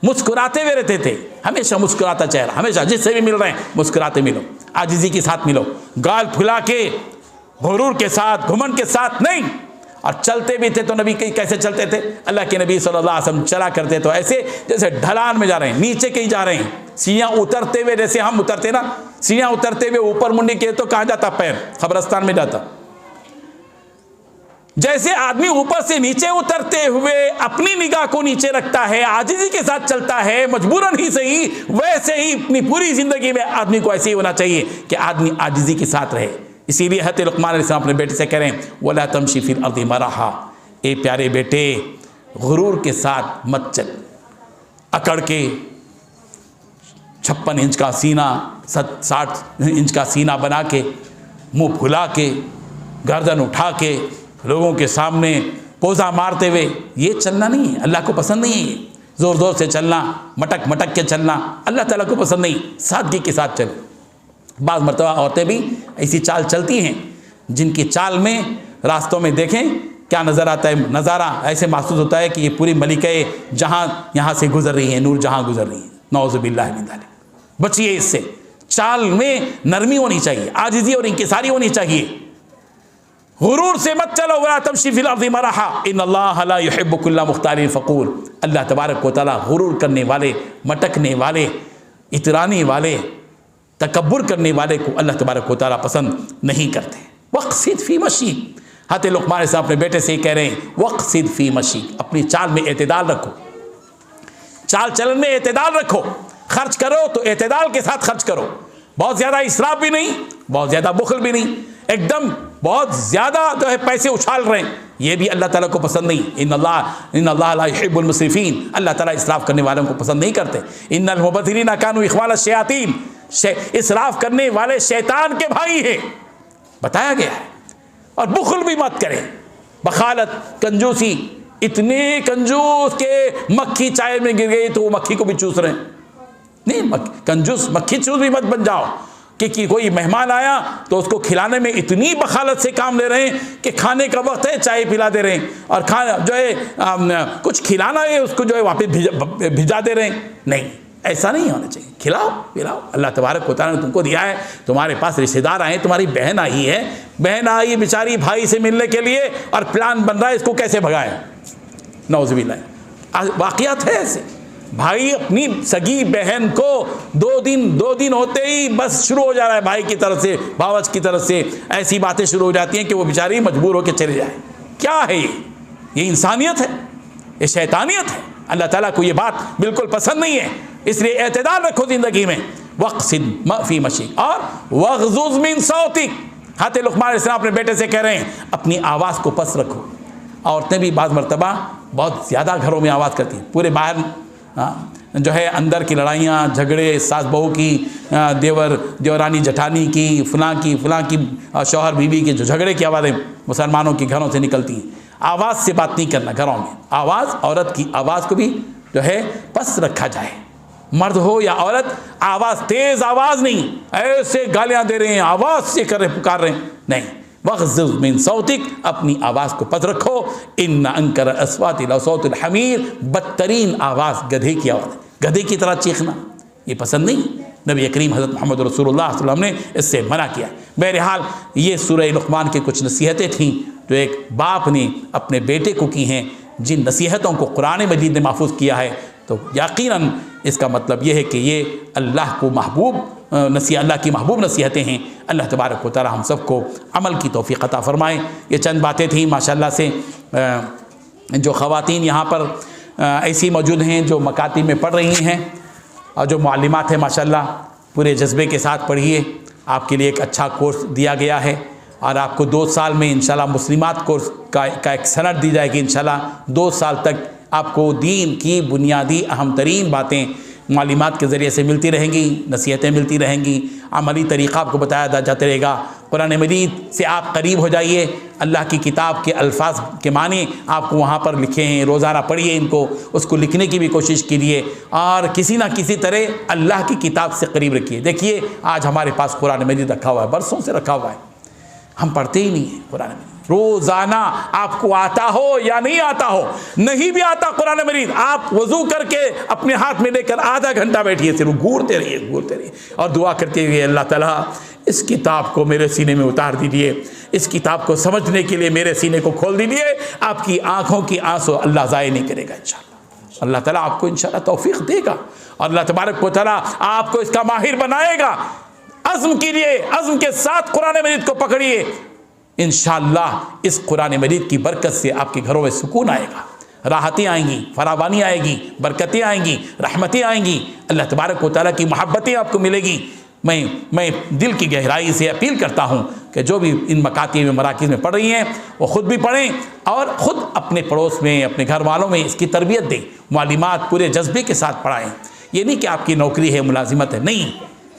मुस्कुराते हुए रहते थे, हमेशा मुस्कुराता चेहरा, हमेशा जिससे भी मिल रहे हैं मुस्कुराते मिलो, आजिज़ी के साथ मिलो, गाल फुला के गुरूर के साथ, घुमंड के साथ नहीं। और चलते भी थे तो नबी कैसे चलते थे, अल्लाह के नबी सल्लल्लाहु अलैहि वसल्लम चला करते तो ऐसे जैसे ढलान में जा रहे हैं, नीचे कहीं जा रहे हैं, सीढ़ियाँ उतरते हुए, जैसे हम उतरते ना, सीढ़ियाँ उतरते हुए ऊपर मुंडी के तो कहाँ जाता, पैर कब्रिस्तान में जाता। जैसे आदमी ऊपर से नीचे उतरते हुए अपनी निगाह को नीचे रखता है, आजिज़ी के साथ चलता है, मजबूरन ही सही, वैसे ही अपनी पूरी ज़िंदगी में आदमी को ऐसे ही होना चाहिए कि आदमी आजिज़ी के साथ रहे। इसीलिए हज़रत लुक़मान अलैहिस्सलाम अपने बेटे से कह रहे हैं वला तमशी फिल अर्दि मरहा, ए प्यारे बेटे गुरूर के साथ मत चल, अकड़ के 56 इंच का सीना, 60 इंच का सीना बना के, मुँह फुला के, गर्दन उठा के लोगों के सामने पोजा मारते हुए, ये चलना नहीं है, अल्लाह को पसंद नहीं है। ये ज़ोर ज़ोर से चलना, मटक मटक के चलना अल्लाह ताला को पसंद नहीं, सादगी के साथ चलो। बाज़ मरतबा औरतें भी ऐसी चाल चलती हैं जिनकी चाल में रास्तों में देखें क्या नज़र आता है, नज़ारा ऐसे महसूस होता है कि ये पूरी मलिकाए जहाँ यहाँ से गुजर रही है, नूर जहाँ गुजर रही है। नौज़ुबिल्लाहि मिन ज़ालिक, बचिए इससे। चाल में नरमी होनी चाहिए, आजिज़ी और इंकिसारी होनी चाहिए। गुरूर से मत चलो, वला तमशी फिल अर्दि मरहा, इन्नल्लाह ला युहिब्बु कुल्ला मुख्तालिन फ़ख़ूर। अल्लाह तबारक व तआला गुरूर करने वाले, मटकने वाले, इतराने वाले, तकब्बुर करने वाले को अल्लाह तबारक व तआला पसंद नहीं करते। वक़्सिद फ़ी मशीक, हज़रत लुक़मान साहब अपने बेटे से कह रहे हैं वक़्सिद फ़ी मशीक, अपनी चाल में एतदाल रखो, चाल चलन में एतदाल रखो। खर्च करो तो एतदाल के साथ खर्च करो, बहुत ज़्यादा इसराफ भी नहीं, बहुत ज़्यादा बुखल भी नहीं, एकदम बहुत ज़्यादा जो है पैसे उछाल रहे हैं, ये भी अल्लाह ताला को पसंद नहीं। इन्नल्लाह ला युहिब्बुल मुस्रिफीन, अल्लाह ताला इसराफ करने वालों को पसंद नहीं करते। इन्नल मुबज़्ज़िरीना कानू इख़वानश शयातीन, इसराफ करने वाले शैतान के भाई हैं, बताया गया है। और बुखल भी मत करें, बखालत, कंजूसी, इतने कंजूस के मक्खी चाय में गिर गई तो वो मक्खी को भी चूस रहे हैं। नहीं, कंजूस मक्खी चूस भी मत बन जाओ, कि कोई मेहमान आया तो उसको खिलाने में इतनी बखालत से काम ले रहे हैं कि खाने का वक्त है चाय पिला दे रहे हैं, और खाना जो है कुछ खिलाना है उसको जो है वापस भिजा दे रहे हैं। नहीं, ऐसा नहीं होना चाहिए। खिलाओ पिलाओ। अल्लाह तबारक व तआला ने तुमको दिया है, तुम्हारे पास रिश्तेदार आए, तुम्हारी बहन आई है, बहन आई बेचारी भाई से मिलने के लिए और प्लान बन रहा है इसको कैसे भगाए, नौज़ुबिल्लाह। वाक़ियात है ऐसे, भाई अपनी सगी बहन को दो दिन होते ही बस शुरू हो जा रहा है भाई की तरफ से, भावज की तरफ से ऐसी बातें शुरू हो जाती हैं कि वो बेचारी मजबूर होकर चले जाए। क्या है ये इंसानियत है, ये शैतानियत है। अल्लाह ताला को ये बात बिल्कुल पसंद नहीं है। इसलिए एतदाल रखो ज़िंदगी में। वक़्सिद फ़ी मशीक और वग़्ज़ुज़ मिन सौतिक। हज़रत लुक़मान अलैहिस्सलाम अपने बेटे से कह रहे हैं अपनी आवाज़ को पस रखो। औरतें भी बाज़ मरतबा बहुत ज़्यादा घरों में आवाज़ करती हैं, पूरे बाहर जो है अंदर की लड़ाइयाँ झगड़े, सास बहू की, देवरानी जठानी की, फलां की शौहर बीवी के जो झगड़े की आवाज़ें मुसलमानों के घरों से निकलती हैं। आवाज़ से बात नहीं करना घरों में। आवाज़, औरत की आवाज़ को भी जो है पस रखा जाए। मर्द हो या औरत, आवाज़ तेज़ आवाज़ नहीं, ऐसे गालियाँ दे रहे हैं, आवाज़ से कर रहे पुकार रहे हैं, नहीं। वग़्ज़िज़ मिन सौतिक, अपनी आवाज़ को पस रखो। इन्ना अंकर अस्वाति लसौतुल हमीर, बदतरीन आवाज़ गधे की आवाज़, गधे की तरह चीखना ये पसंद नहीं। नबी करीम हज़रत मोहम्मद रसूलुल्लाह सल्लल्लाहु अलैहि वसल्लम ने इससे मना किया। बहरहाल ये सूरह लुक़मान की कुछ नसीहतें थीं जो एक बाप ने अपने बेटे को की हैं। जिन नसीहतों को कुरान मजीद ने महफूज किया है तो यकीनन इसका मतलब ये है कि ये अल्लाह की महबूब नसीहतें हैं। अल्लाह तबारक व तआला हम सबको अमल की तौफ़ीक़ अता फ़रमाए। ये चंद बातें थीं माशाअल्लाह से। जो ख़वातीन यहाँ पर ऐसी मौजूद हैं जो मकाती में पढ़ रही हैं और जो मुअल्लिमात हैं माशाअल्लाह, पूरे जज्बे के साथ पढ़िए। आपके लिए एक अच्छा कोर्स दिया गया है और आपको 2 साल में इंशाल्लाह मुस्लिमात कोर्स का एक सनद दी जाएगी। इंशाल्लाह 2 साल तक आपको दीन की बुनियादी अहम तरीन बातें मालूमात के ज़रिए से मिलती रहेंगी, नसीहतें मिलती रहेंगी, अमली तरीक़ा आपको बताया जाता रहेगा। कुरान मजीद से आप करीब हो जाइए। अल्लाह की किताब के अल्फाज के माने आपको वहाँ पर लिखे हैं, रोज़ाना पढ़िए इनको, उसको लिखने की भी कोशिश कीजिए और किसी ना किसी तरह अल्लाह की किताब से करीब रखिए। देखिए आज हमारे पास कुरान मजीद रखा हुआ है, बरसों से रखा हुआ है, हम पढ़ते ही नहीं हैं कुरान मजीद। रोज़ाना आपको आता हो या नहीं आता हो, नहीं भी आता कुरान मजीद, आप वज़ू करके अपने हाथ में लेकर आधा घंटा बैठिए, सिर्फ घूरते रहिए और दुआ करते रहिए, अल्लाह ताला इस किताब को मेरे सीने में उतार दीजिए, इस किताब को समझने के लिए मेरे सीने को खोल दीजिए। आपकी आँखों की आंसू अल्लाह ज़ाय नहीं करेगा इंशाअल्लाह। अल्लाह ताला आपको इंशाअल्लाह तौफीक देगा और अल्लाह तबारक व तआला आपको इसका माहिर बनाएगा। अज़्म कीजिए, अज़्म के साथ कुरान मजीद को पकड़िए। इंशाअल्लाह इस कुरान मजीद की बरकत से आपके घरों में सुकून आएगा, राहतें आएंगी, फरावानी आएगी, बरकतें आएंगी, रहमतें आएंगी, अल्लाह तबारक व तआला की मोहब्बतें आपको मिलेगी। मैं दिल की गहराई से अपील करता हूँ कि जो भी इन मकाती में मराकिज़ में पढ़ रही हैं वो ख़ुद भी पढ़ें और ख़ुद अपने पड़ोस में, अपने घर वालों में इसकी तरबियत दें, मालूमात पूरे जज्बे के साथ पढ़ाएँ। ये नहीं कि आपकी नौकरी है, मुलाजिमत है, नहीं।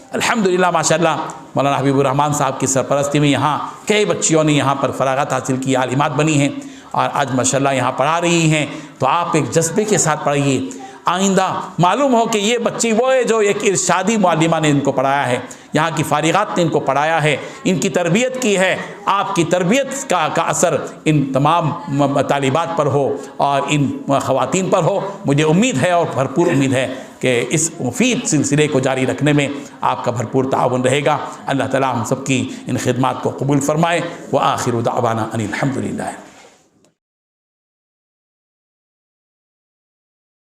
अल्हम्दुलिल्लाह माशाअल्लाह मौलाना हबीब रहमान साहब की सरपरस्ती में यहाँ कई बच्चियों ने यहाँ पर फरागत हासिल की, आलिमात बनी हैं और आज माशाअल्लाह यहाँ पढ़ा रही हैं। तो आप एक जज्बे के साथ पढ़िए, आइंदा मालूम हो कि ये बच्ची वो है जो एक इरशादी मुअल्लिमा ने इनको पढ़ाया है, यहाँ की फारिगात ने इनको पढ़ाया है, इनकी तरबियत की है। आपकी तरबियत का असर इन तमाम तालिबात पर हो और इन ख़वातीन पर हो। मुझे उम्मीद है और भरपूर उम्मीद है कि इस मुफीद सिलसिले को जारी रखने में आपका भरपूर ताउन रहेगा। अल्लाह ताला हम सब की इन खिदमात को कबूल फ़रमाए। व आखिरु दावाना अनिल हम्दुलिल्लाह।